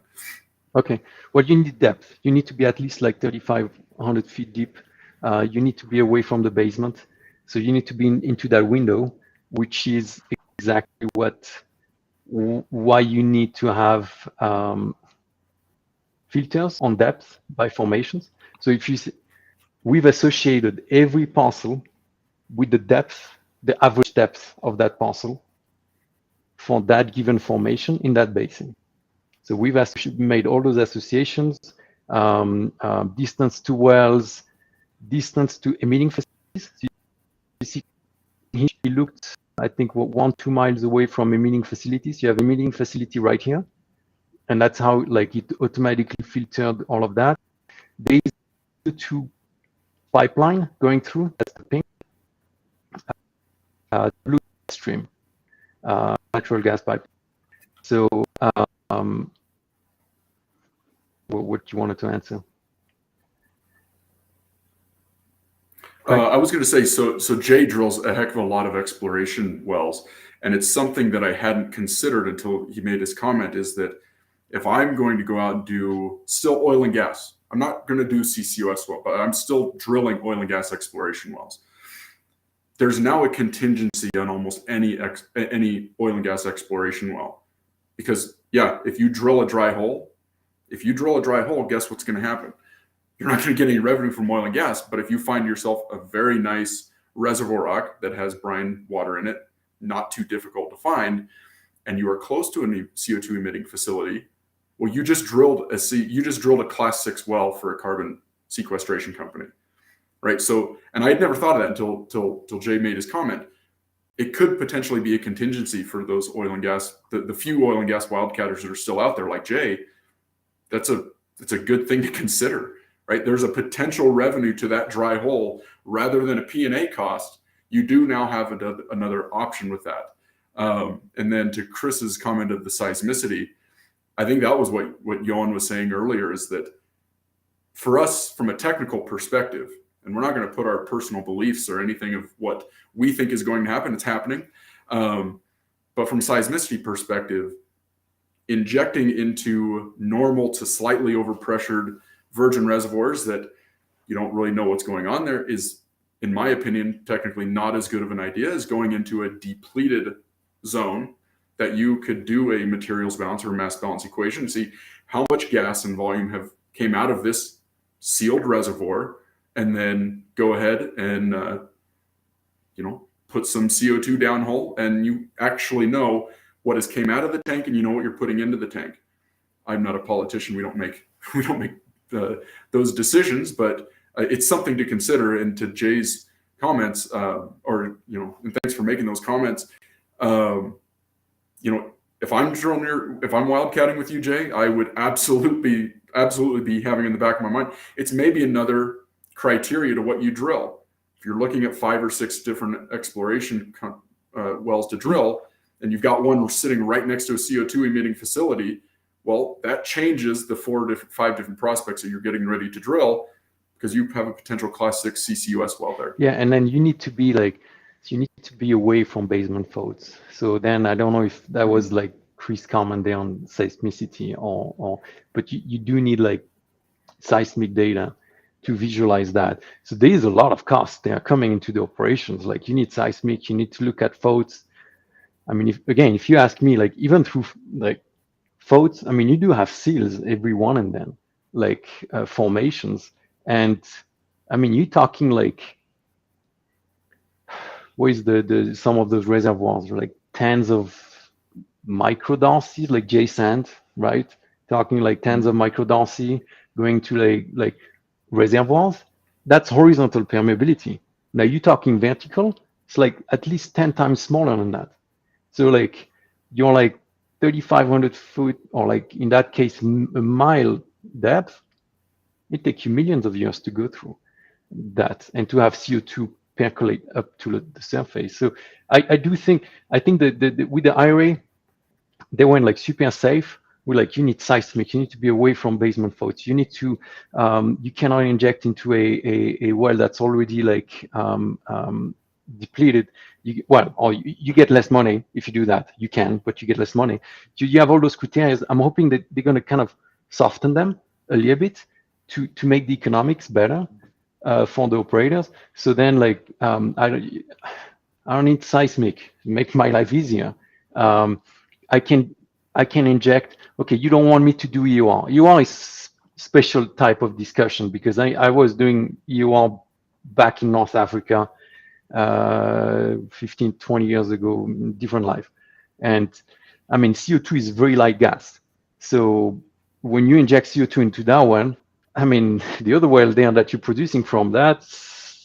Okay. Well, you need depth. You need to be at least like 3,500 feet deep. You need to be away from the basement. So you need to be into that window, which is exactly why you need to have filters on depth by formations. So if we've associated every parcel with the depth, the average depth of that parcel for that given formation in that basin. So we've made all those associations, distance to wells, distance to emitting facilities. So you see, he looked, I think, 1-2 miles away from emitting facilities. You have emitting facility right here. And that's how like it automatically filtered all of that. There is a 2 pipeline going through, that's the pink. Blue stream, natural gas pipe. So what you wanted to answer? I was going to say, so Jay drills a heck of a lot of exploration wells, and it's something that I hadn't considered until he made his comment, is that if I'm going to go out and do still oil and gas, I'm not going to do CCUS well, but I'm still drilling oil and gas exploration wells. There's now a contingency on almost any oil and gas exploration well, because if you drill a dry hole, guess what's going to happen? You're not going to get any revenue from oil and gas. But if you find yourself a very nice reservoir rock that has brine water in it, not too difficult to find, and you are close to a CO2 emitting facility, well, you just drilled a class 6 well for a carbon sequestration company, right? So, and I had never thought of that until Jay made his comment. It could potentially be a contingency for those oil and gas, the few oil and gas wildcatters that are still out there, like Jay. That's a good thing to consider, right? There's a potential revenue to that dry hole rather than a P&A cost. You do now have another option with that. And then to Chris's comment of the seismicity, I think that was what Johan was saying earlier, is that for us, from a technical perspective, and we're not going to put our personal beliefs or anything of what we think is going to happen, it's happening. But from seismicity perspective, injecting into normal to slightly overpressured virgin reservoirs that you don't really know what's going on there is, in my opinion, technically not as good of an idea as going into a depleted zone that you could do a materials balance or mass balance equation, see how much gas and volume came out of this sealed reservoir, and then go ahead and put some CO2 downhole, and you actually know what has came out of the tank, and you know what you're putting into the tank. I'm not a politician. We don't make those decisions, but it's something to consider. And to Jay's comments, and thanks for making those comments. If I'm wildcatting with you, Jay, I would absolutely be having in the back of my mind, it's maybe another criteria to what you drill. If you're looking at 5 or 6 different exploration wells to drill, and you've got one sitting right next to a CO2 emitting facility, well, that changes the 5 different prospects that you're getting ready to drill, because you have a potential class 6 CCUS well there. Yeah, and then you need to be away from basement faults. So then I don't know if that was like Chris' comment there on seismicity, but you do need like seismic data to visualize that. So there is a lot of costs that are coming into the operations. Like you need seismic, you need to look at faults. I mean, if you ask me, like even through like faults, I mean, you do have seals every one and then like formations. And I mean, you're talking like, what is the some of those reservoirs, like tens of microdarcy, like J sand, right? Talking like tens of microdarcy going to like reservoirs. That's horizontal permeability. Now you're talking vertical, it's like at least 10 times smaller than that. So like you're like 3,500 foot, or like in that case, a mile depth. It takes you millions of years to go through that and to have CO2 percolate up to the surface. So I think that with the IRA, they went like super safe. We're like, you need seismic, you need to be away from basement faults. You need to, you cannot inject into a well that's already like depleted. You get less money if you do that. You can, but you get less money. You have all those criteria. I'm hoping that they're going to kind of soften them a little bit to make the economics better for the operators. So then, like, I don't need seismic. Make my life easier. I can inject. Okay, you don't want me to do EOR. EOR is special type of discussion, because I was doing EOR back in North Africa 15, 20 years ago, different life. And I mean, CO2 is very light gas. So when you inject CO2 into that one, I mean, the other well there that you're producing from, that,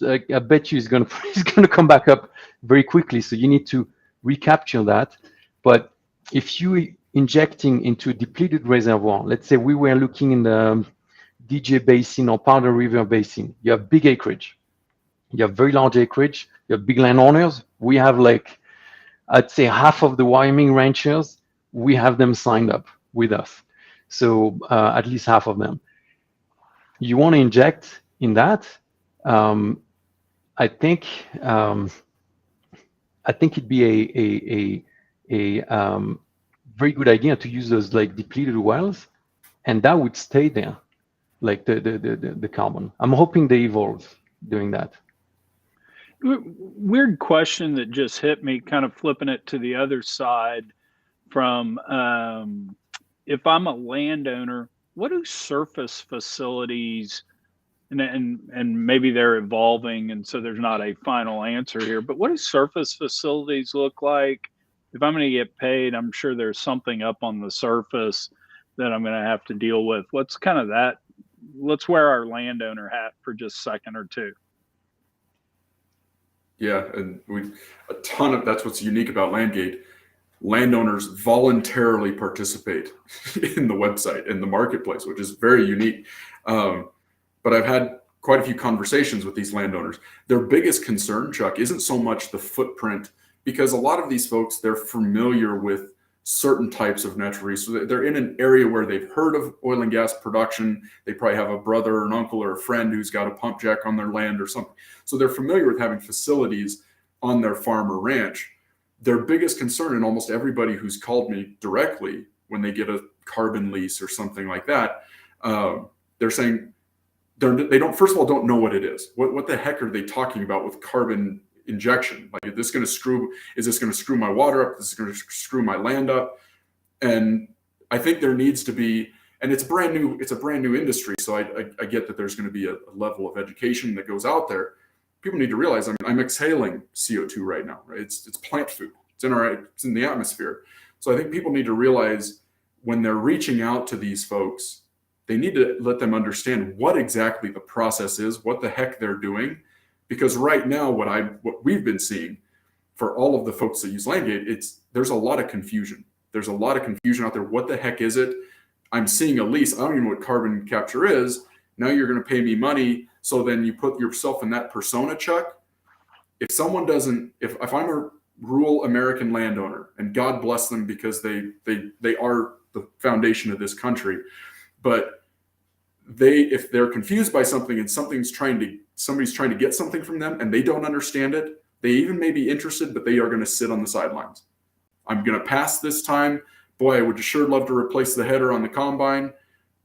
I bet you is going to come back up very quickly. So you need to recapture that. But if you injecting into a depleted reservoir, let's say we were looking in the DJ Basin or Powder River Basin, you have big acreage. You have very large acreage. You have big landowners. We have like, I'd say half of the Wyoming ranchers, we have them signed up with us. So at least half of them. You want to inject in that. I think it'd be a very good idea to use those like depleted wells, and that would stay there, like the carbon. I'm hoping they evolve doing that. Weird question that just hit me, kind of flipping it to the other side from if I'm a landowner, what do surface facilities, and maybe they're evolving, and so there's not a final answer here, but what do surface facilities look like? If I'm going to get paid, I'm sure there's something up on the surface that I'm going to have to deal with. What's kind of that? Let's wear our landowner hat for just a second or two. Yeah, and that's what's unique about LandGate. Landowners voluntarily participate in the website, in the marketplace, which is very unique. But I've had quite a few conversations with these landowners. Their biggest concern, Chuck, isn't so much the footprint, because a lot of these folks, they're familiar with certain types of natural resources. They're in an area where they've heard of oil and gas production. They probably have a brother or an uncle or a friend who's got a pump jack on their land or something. So they're familiar with having facilities on their farm or ranch. their biggest concern, and almost everybody who's called me directly when they get a carbon lease or something like that, they're saying they don't, first of all, don't know what it is. What the heck are they talking about with carbon injection? Like, is this going to screw my water up? Is this going to screw my land up? And I think there needs to be, and it's a brand new industry. So I get that there's going to be a level of education that goes out there. People need to realize I'm exhaling CO2 right now, right? It's plant food. It's in the atmosphere. So I think people need to realize when they're reaching out to these folks, they need to let them understand what exactly the process is, what the heck they're doing. Because right now, what we've been seeing for all of the folks that use LandGate, there's a lot of confusion. There's a lot of confusion out there. What the heck is it? I'm seeing a lease. I don't even know what carbon capture is. Now you're going to pay me money. So then you put yourself in that persona, Chuck. If someone doesn't, if I'm a rural American landowner, and God bless them because they are the foundation of this country, but if they're confused by something and somebody's trying to get something from them and they don't understand it, they even may be interested, but they are going to sit on the sidelines. I'm going to pass this time. Boy, I would sure love to replace the header on the combine,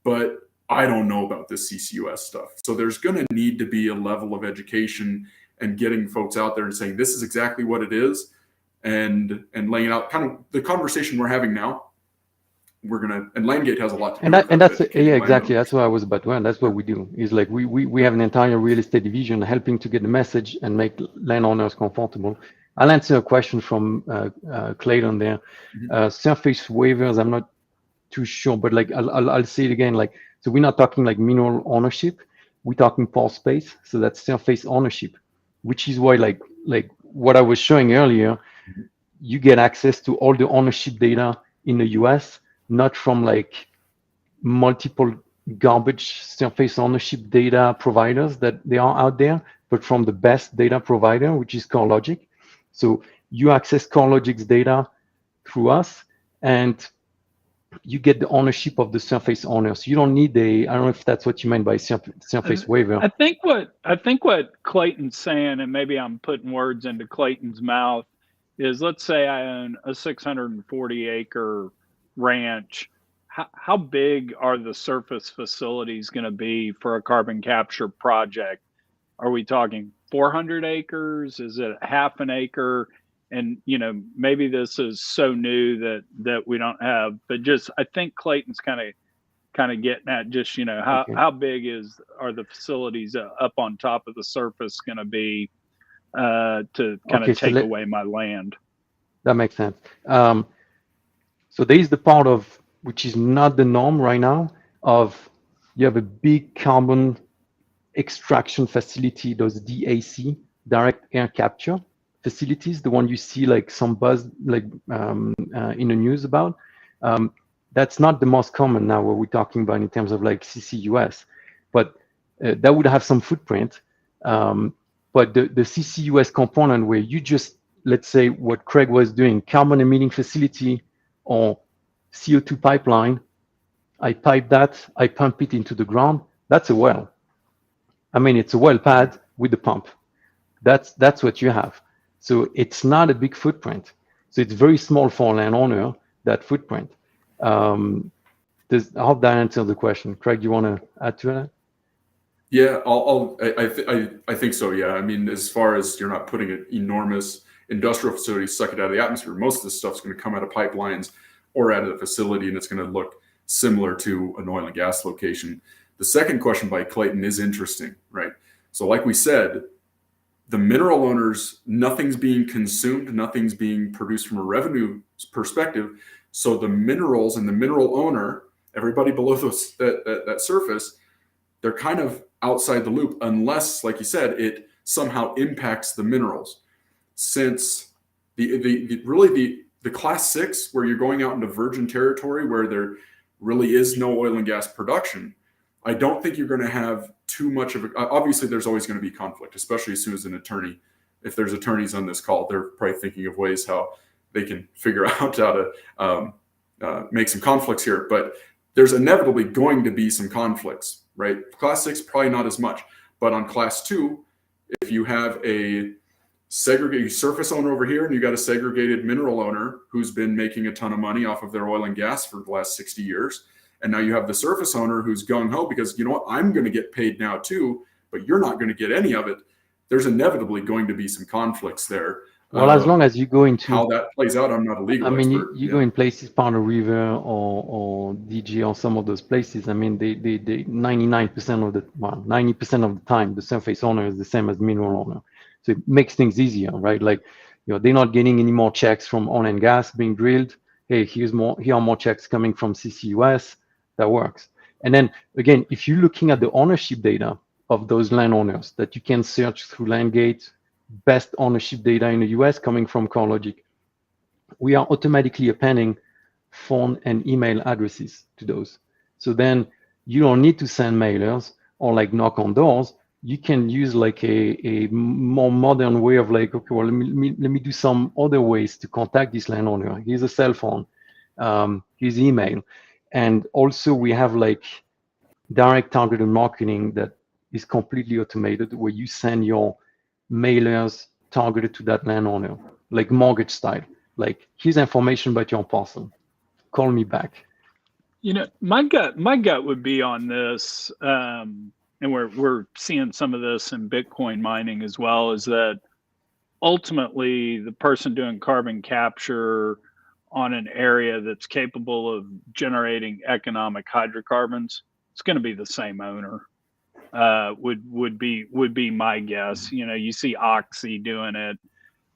but I don't know about this CCUS stuff. So there's going to need to be a level of education and getting folks out there and saying, this is exactly what it is, and laying out kind of the conversation we're having now. And LandGate has a lot to do with that. Yeah, exactly. That's what I was about to end. That's what we do. Is like we have an entire real estate division helping to get the message and make landowners comfortable. I'll answer a question from Clayton there. Surface waivers, I'm not too sure, but like I'll say it again. Like, so we're not talking like mineral ownership. We're talking pore space. So that's surface ownership, which is why like what I was showing earlier, you get access to all the ownership data in the US, not from like multiple garbage surface ownership data providers that they are out there, but from the best data provider, which is CoreLogic. So you access CoreLogic's data through us, and you get the ownership of the surface owner. So you don't need I don't know if that's what you meant by surface waiver. I think what Clayton's saying, and maybe I'm putting words into Clayton's mouth, is let's say I own a 640 acre ranch. How big are the surface facilities going to be for a carbon capture project? Are we talking 400 acres? Is it half an acre? And maybe this is so new that we don't have, but just I think Clayton's kind of getting at just how big are the facilities up on top of the surface going to be to kind of take away my land? That makes sense. So there is the part of which is not the norm right now of you have a big carbon extraction facility, those DAC, direct air capture facilities, the one you see like some buzz like in the news about. That's not the most common now what we're talking about in terms of like CCUS, but that would have some footprint. But the CCUS component where you just, let's say what Craig was doing, carbon emitting facility or CO2 pipeline, I pipe that, I pump it into the ground, that's a well. I mean, it's a well pad with the pump. That's what you have. So it's not a big footprint. So it's very small for a landowner, that footprint. I hope that answers the question. Craig, you want to add to that? Yeah, I think so. Yeah, I mean, as far as you're not putting an enormous industrial facility, suck it out of the atmosphere. Most of this stuff's going to come out of pipelines or out of the facility, and it's going to look similar to an oil and gas location. The second question by Clayton is interesting, right? So like we said, the mineral owners, nothing's being consumed, nothing's being produced from a revenue perspective. So the minerals and the mineral owner, everybody below that surface, they're kind of outside the loop unless, like you said, it somehow impacts the minerals. Since the class 6, where you're going out into virgin territory where there really is no oil and gas production, I don't think you're going to have too much of obviously there's always going to be conflict, especially as soon as an attorney, if there's attorneys on this call, they're probably thinking of ways how they can figure out how to make some conflicts here, but there's inevitably going to be some conflicts, right? Class 6, probably not as much, but on class 2, if you have a segregated surface owner over here, and you got a segregated mineral owner who's been making a ton of money off of their oil and gas for the last 60 years. And now you have the surface owner who's gung-ho because, you know what, I'm going to get paid now too, but you're not going to get any of it. There's inevitably going to be some conflicts there. Well, as long as you go into how that plays out, I'm not a legal expert. You go in places, Powder River or DG or some of those places. I mean, they 99% of the 90% of the time, the surface owner is the same as mineral owner, so it makes things easier, right? Like, they're not getting any more checks from oil and gas being drilled. Hey, here are more checks coming from CCUS. That works. And then again, if you're looking at the ownership data of those landowners that you can search through LandGate, best ownership data in the US coming from CoreLogic, we are automatically appending phone and email addresses to those. So then you don't need to send mailers or like knock on doors. You can use like a more modern way of like, okay, well, let me do some other ways to contact this landowner. Here's a cell phone, here's email. And also we have like direct targeted marketing that is completely automated, where you send your mailers targeted to that landowner, like mortgage style. Like, here's information about your parcel. Call me back. My gut would be on this, and we're seeing some of this in Bitcoin mining as well, is that ultimately the person doing carbon capture on an area that's capable of generating economic hydrocarbons, it's going to be the same owner. Would be my guess. You see Oxy doing it,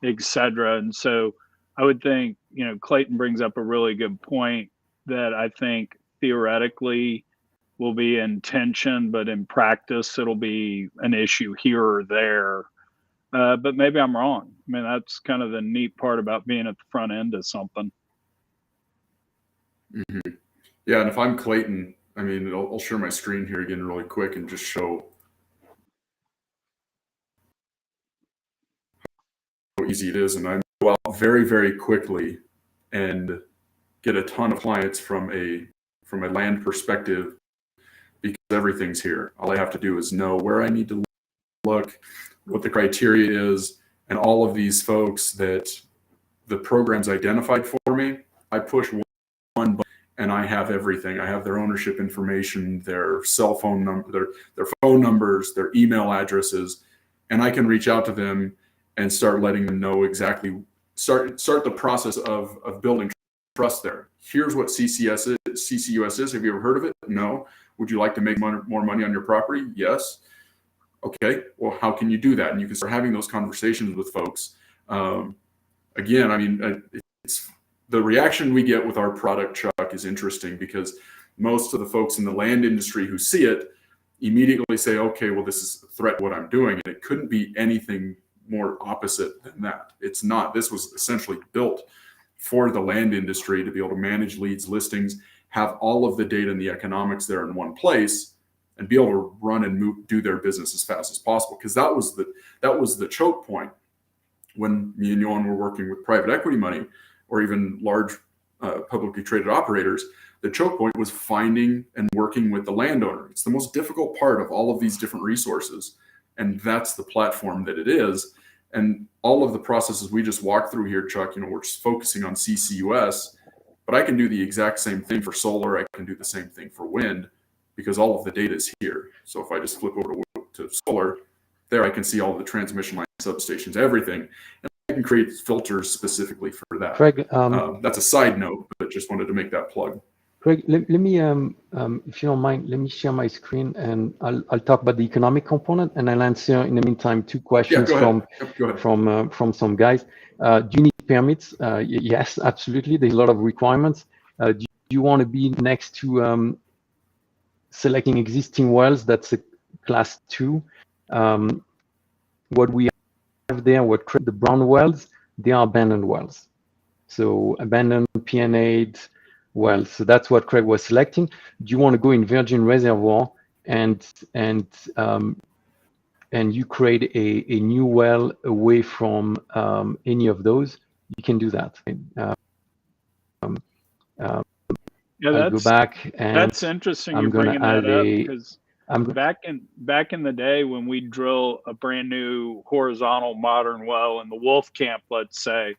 etc. And so I would think, Clayton brings up a really good point that I think theoretically will be in tension, but in practice it'll be an issue here or there. But maybe I'm wrong. I mean, that's kind of the neat part about being at the front end of something. Mm-hmm. Yeah, and if I'm Clayton, I mean, I'll share my screen here again really quick and just show how easy it is. And I go out very, very quickly and get a ton of clients from a land perspective, because everything's here. All I have to do is know where I need to look, what the criteria is, and all of these folks that the program's identified for me. I push one button and I have everything. I have their ownership information, their cell phone number, their phone numbers, their email addresses, and I can reach out to them and start letting them know exactly, start the process of building trust there. Here's what CCUS is. Have you ever heard of it? No. Would you like to make more money on your property? Yes. Okay. Well, how can you do that? And you can start having those conversations with folks. Again, I mean, it's the reaction we get with our product, Chuck, is interesting, because most of the folks in the land industry who see it immediately say, okay, well, this is a threat to what I'm doing. And it couldn't be anything more opposite than that. It's not. This was essentially built for the land industry to be able to manage leads, listings, have all of the data and the economics there in one place, and be able to run and do their business as fast as possible. Because that was the choke point when me and Johan were working with private equity money, or even large publicly traded operators. The choke point was finding and working with the landowner. It's the most difficult part of all of these different resources, and that's the platform that it is. And all of the processes we just walked through here, Chuck, we're just focusing on CCUS, but I can do the exact same thing for solar. I can do the same thing for wind, because all of the data is here. So if I just flip over to solar, there I can see all the transmission lines, substations, everything. And I can create filters specifically for that. Craig, that's a side note, but just wanted to make that plug. Craig, let me, if you don't mind, let me share my screen, and I'll talk about the economic component, and I'll answer in the meantime 2 questions from some guys. Do you need permits? Yes, absolutely. There's a lot of requirements. Do you want to be next to selecting existing wells? That's a class 2. What we have there, the brown wells, they are abandoned wells. So abandoned PNA'd wells. So that's what Craig was selecting. Do you want to go in virgin reservoir and you create a new well away from any of those? You can do that. Yeah, I'll go back, and that's interesting. I'm You're going bringing to add that up, because back in the day when we drill a brand new horizontal modern well in the Wolf Camp, let's say,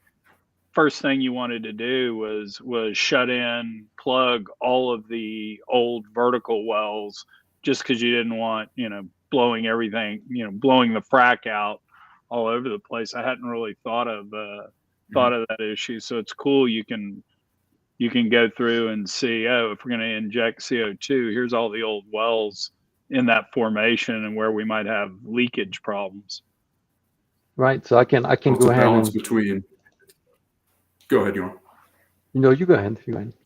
first thing you wanted to do was shut in, plug all of the old vertical wells, just because you didn't want, blowing everything, blowing the frack out all over the place. I hadn't really thought of that issue. So it's cool. You can go through and see, if we're going to inject CO2, here's all the old wells in that formation and where we might have leakage problems. Right. So I can go ahead and between. Go ahead, Johan. No, you go ahead.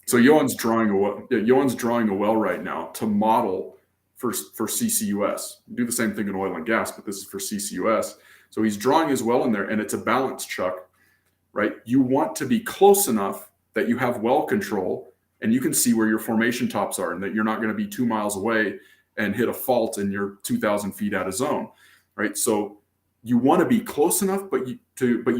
So Johan's drawing a well right now to model for CCUS. Do the same thing in oil and gas, but this is for CCUS. So he's drawing his well in there, and it's a balance, Chuck, right? You want to be close enough that you have well control and you can see where your formation tops are, and that you're not going to be 2 miles away and hit a fault and you're 2,000 feet out of zone, right? So you want to be close enough, but you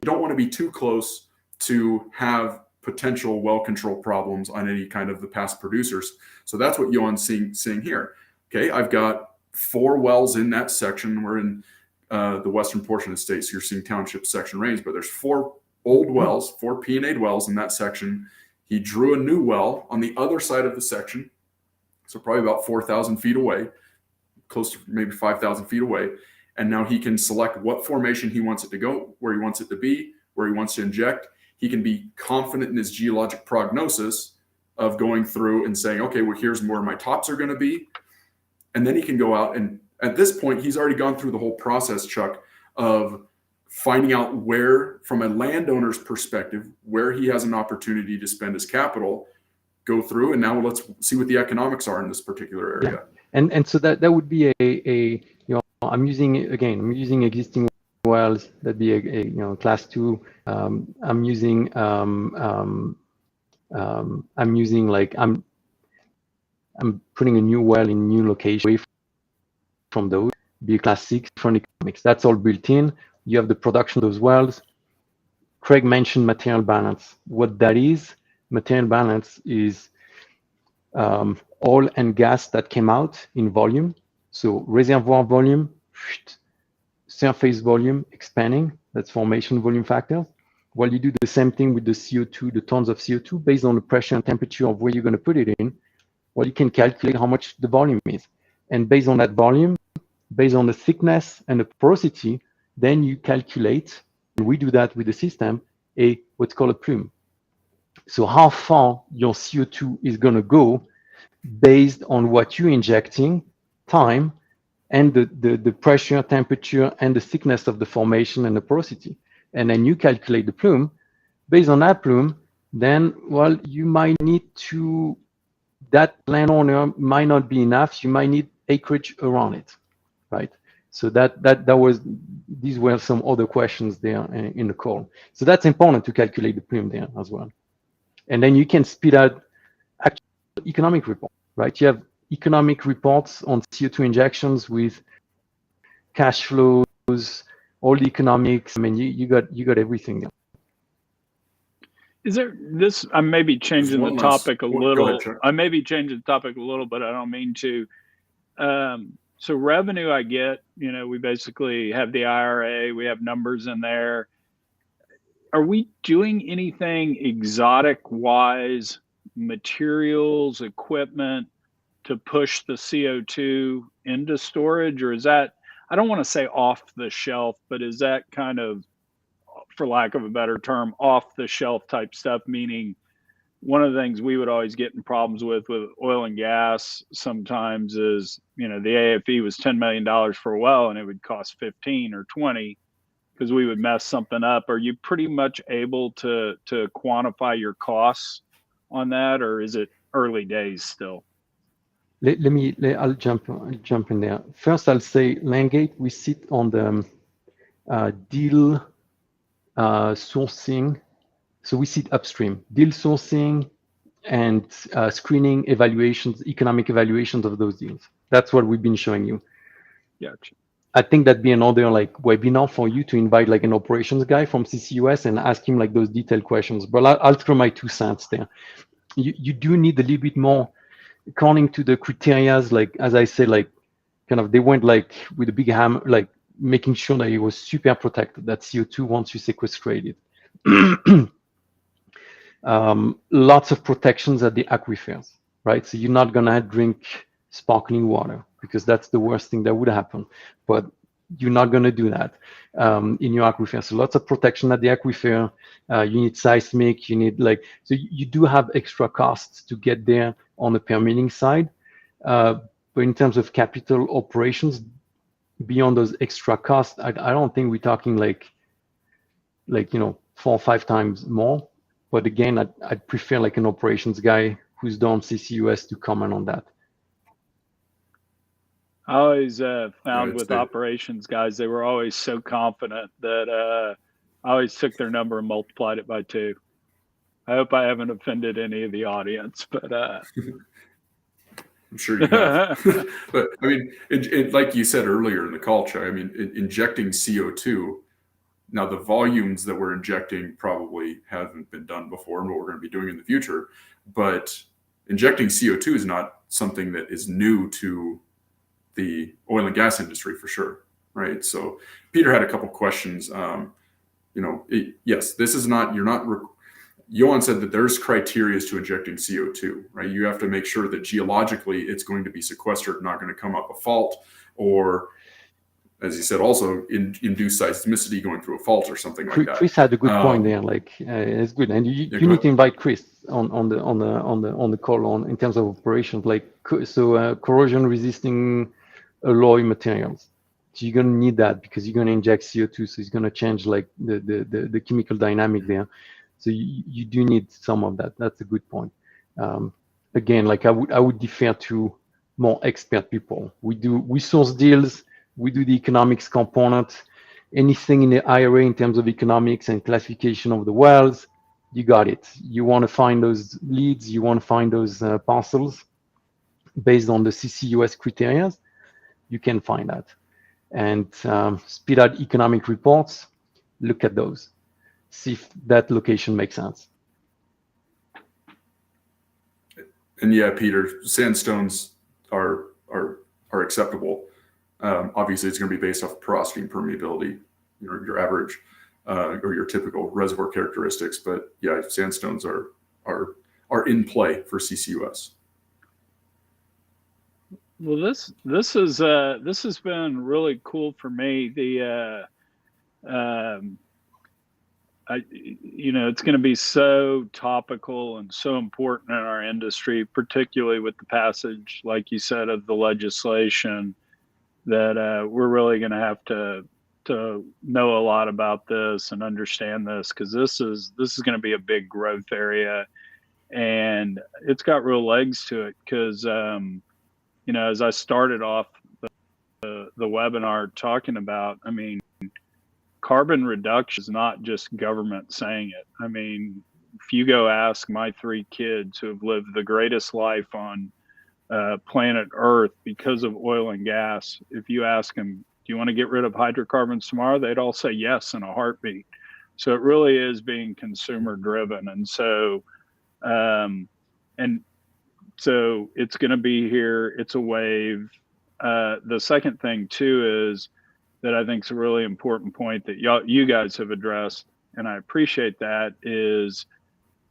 don't want to be too close to have potential well control problems on any kind of the past producers. So that's what Johan's seeing here. Okay, I've got 4 wells in that section. We're in the western portion of the state, so you're seeing township section range, but there's 4 old wells, 4 P&A wells in that section. He drew a new well on the other side of the section, so probably about 4,000 feet away, close to maybe 5,000 feet away. And now he can select what formation he wants it to go, where he wants it to be, where he wants to inject. He can be confident in his geologic prognosis of going through and saying, okay, well, here's where my tops are going to be. And then he can go out, and at this point, he's already gone through the whole process, Chuck, of finding out where, from a landowner's perspective, where he has an opportunity to spend his capital, go through, and now let's see what the economics are in this particular area. Yeah. And so that would be I'm using existing wells, that'd be a class 2. I'm using I'm putting a new well in new location away from those, be a class 6 from economics. That's all built in. You have the production of those wells. Craig mentioned material balance. What that is, material balance is oil and gas that came out in volume. So reservoir volume, surface volume expanding, that's formation volume factors. Well, you do the same thing with the CO2, the tons of CO2, based on the pressure and temperature of where you're going to put it in. Well, you can calculate how much the volume is. And based on that volume, based on the thickness and the porosity, then you calculate, and we do that with the system, what's called a plume. So how far your CO2 is going to go based on what you're injecting, time, and the pressure, temperature, and the thickness of the formation and the porosity. And then you calculate the plume. Based on that plume, then, well, you might need to, that landowner might not be enough. You might need acreage around it, right? So these were some other questions there in the call. So that's important to calculate the plume there as well. And then you can spit out actual economic report, right? You have economic reports on CO2 injections with cash flows, all the economics. I mean, you got everything there. Is there this? I may be changing the topic a little. I may be changing the topic a little, but I don't mean to. So revenue, I get. We basically have the IRA. We have numbers in there. Are we doing anything exotic-wise, materials, equipment, to push the CO2 into storage, or is that? I don't want to say off the shelf, but is that kind of, for lack of a better term, off the shelf type stuff? Meaning, one of the things we would always get in problems with oil and gas sometimes is, the AFE was $10 million for a well and it would cost 15 or 20 because we would mess something up. Are you pretty much able to quantify your costs on that, or is it early days still? I'll jump in there. First, I'll say LandGate, we sit on the deal sourcing. So we sit upstream, deal sourcing and screening evaluations, economic evaluations of those deals. That's what we've been showing you. Gotcha. I think that'd be another webinar for you to invite an operations guy from CCUS and ask him those detailed questions. But I'll throw my 2 cents there. You do need a little bit more, according to the criteria, as I say, they went like with a big hammer, like making sure that it was super protected, that CO2 once you sequestrate it. Lots of protections at the aquifers, right? So you're not gonna drink sparkling water because that's the worst thing that would happen. But you're not gonna do that in your aquifer. So lots of protection at the aquifer. You need seismic. You need so you do have extra costs to get there on the permitting side. But in terms of capital operations, beyond those extra costs, I don't think we're talking like 4 or 5 times more. But again, I'd prefer like an operations guy who's done CCUS to comment on that. I always found with operations guys, they were always so confident that I always took their number and multiplied it by 2. I hope I haven't offended any of the audience, but I'm sure you have. But I mean, like you said earlier in the call, Chuck, I mean, injecting CO2. Now, the volumes that we're injecting probably haven't been done before and what we're going to be doing in the future. But injecting CO2 is not something that is new to the oil and gas industry for sure, right? So Peter had a couple questions. Yes, this is not, Johan said that there's criteria to injecting CO2, right? You have to make sure that geologically it's going to be sequestered, not going to come up a fault, or as he said, also induce seismicity going through a fault or something like that. Chris had a good point there. It's good, and you need to invite Chris on the call in terms of operations. Corrosion resisting alloy materials. So you're gonna need that because you're gonna inject CO2, so it's gonna change like the chemical dynamic there. So you do need some of that. That's a good point. Again, I would defer to more expert people. We source deals. We do the economics component. Anything in the IRA in terms of economics and classification of the wells, you got it. You want to find those leads, you want to find those parcels based on the CCUS criteria, you can find that. And spit out economic reports, look at those, see if that location makes sense. And yeah, Peter, sandstones are acceptable. Obviously, it's going to be based off porosity and permeability, your average or your typical reservoir characteristics. But yeah, sandstones are in play for CCUS. Well, this has been really cool for me. It's going to be so topical and so important in our industry, particularly with the passage, like you said, of the legislation. That we're really going to have to know a lot about this and understand this, because this is going to be a big growth area, and it's got real legs to it. Because as I started off the webinar talking about, I mean, carbon reduction is not just government saying it. I mean, if you go ask my 3 kids who have lived the greatest life on planet Earth because of oil and gas, if you ask them, do you want to get rid of hydrocarbons tomorrow? They'd all say yes in a heartbeat. So it really is being consumer driven. And so it's going to be here. It's a wave. The second thing too is that I think is a really important point that you guys have addressed, and I appreciate that, is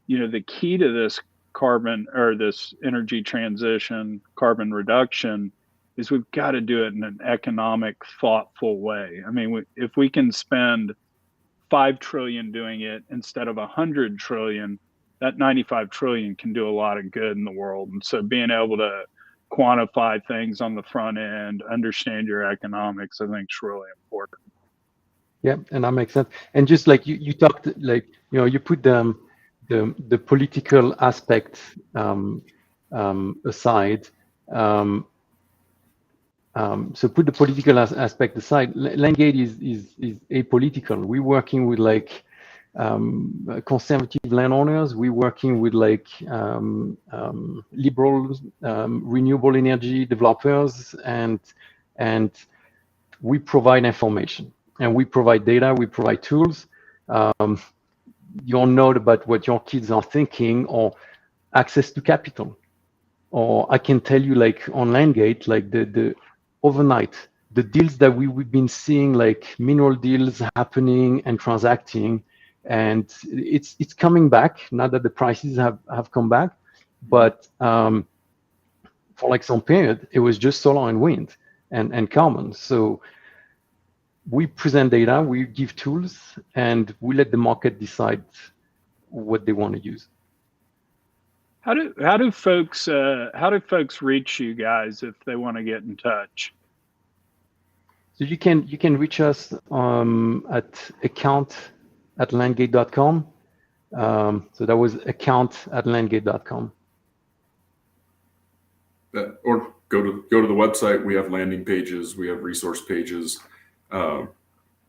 the key to this carbon or this energy transition, carbon reduction, is we've got to do it in an economic, thoughtful way. I mean, if we can spend 5 trillion doing it instead of 100 trillion, that 95 trillion can do a lot of good in the world. And so being able to quantify things on the front end, understand your economics, I think is really important. Yeah, and that makes sense. And just like you talked, you put the political aspect aside. So put the political aspect aside. LandGate is apolitical. We're working with conservative landowners. We're working with liberal renewable energy developers, and we provide information and we provide data. We provide tools. Your note about what your kids are thinking, or access to capital, or I can tell you, on LandGate, overnight, the deals that we've been seeing, like mineral deals happening and transacting, and it's coming back now that the prices have come back. But for like some period, it was just solar and wind and carbon. So we present data, we give tools, and we let the market decide what they want to use. How do folks reach you guys if they want to get in touch? So you can reach us at account@landgate.com. So that was account@landgate.com. Or go to the website. We have landing pages. We have resource pages.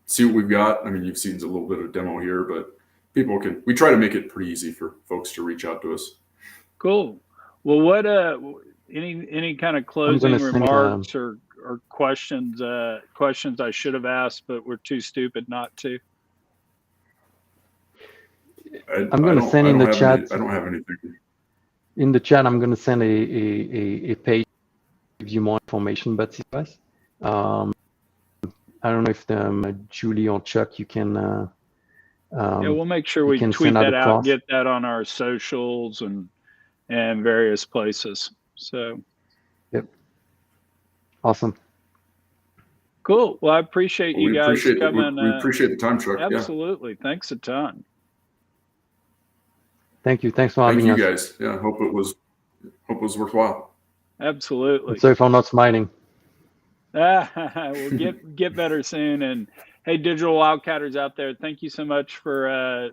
See what we've got. I mean, you've seen a little bit of demo here, but we try to make it pretty easy for folks to reach out to us. Cool. Well, what any kind of closing remarks or questions I should have asked, but we're too stupid not to? I'm going to send in the chat. I don't have anything. In the chat, I'm going to send a page to give you more information about CCUS. I don't know if Julie or Chuck, you can. Yeah, we'll make sure we tweet that out, get that on our socials and various places. So. Yep. Awesome. Cool. Well, I appreciate you guys coming. We appreciate the time, Chuck. Absolutely. Yeah. Thanks a ton. Thank you. Thanks for having us. Thank you guys. Yeah, hope it was worthwhile. Absolutely. Sorry if I'm not smiling. We'll get better soon. And hey, digital wildcatters out there, thank you so much for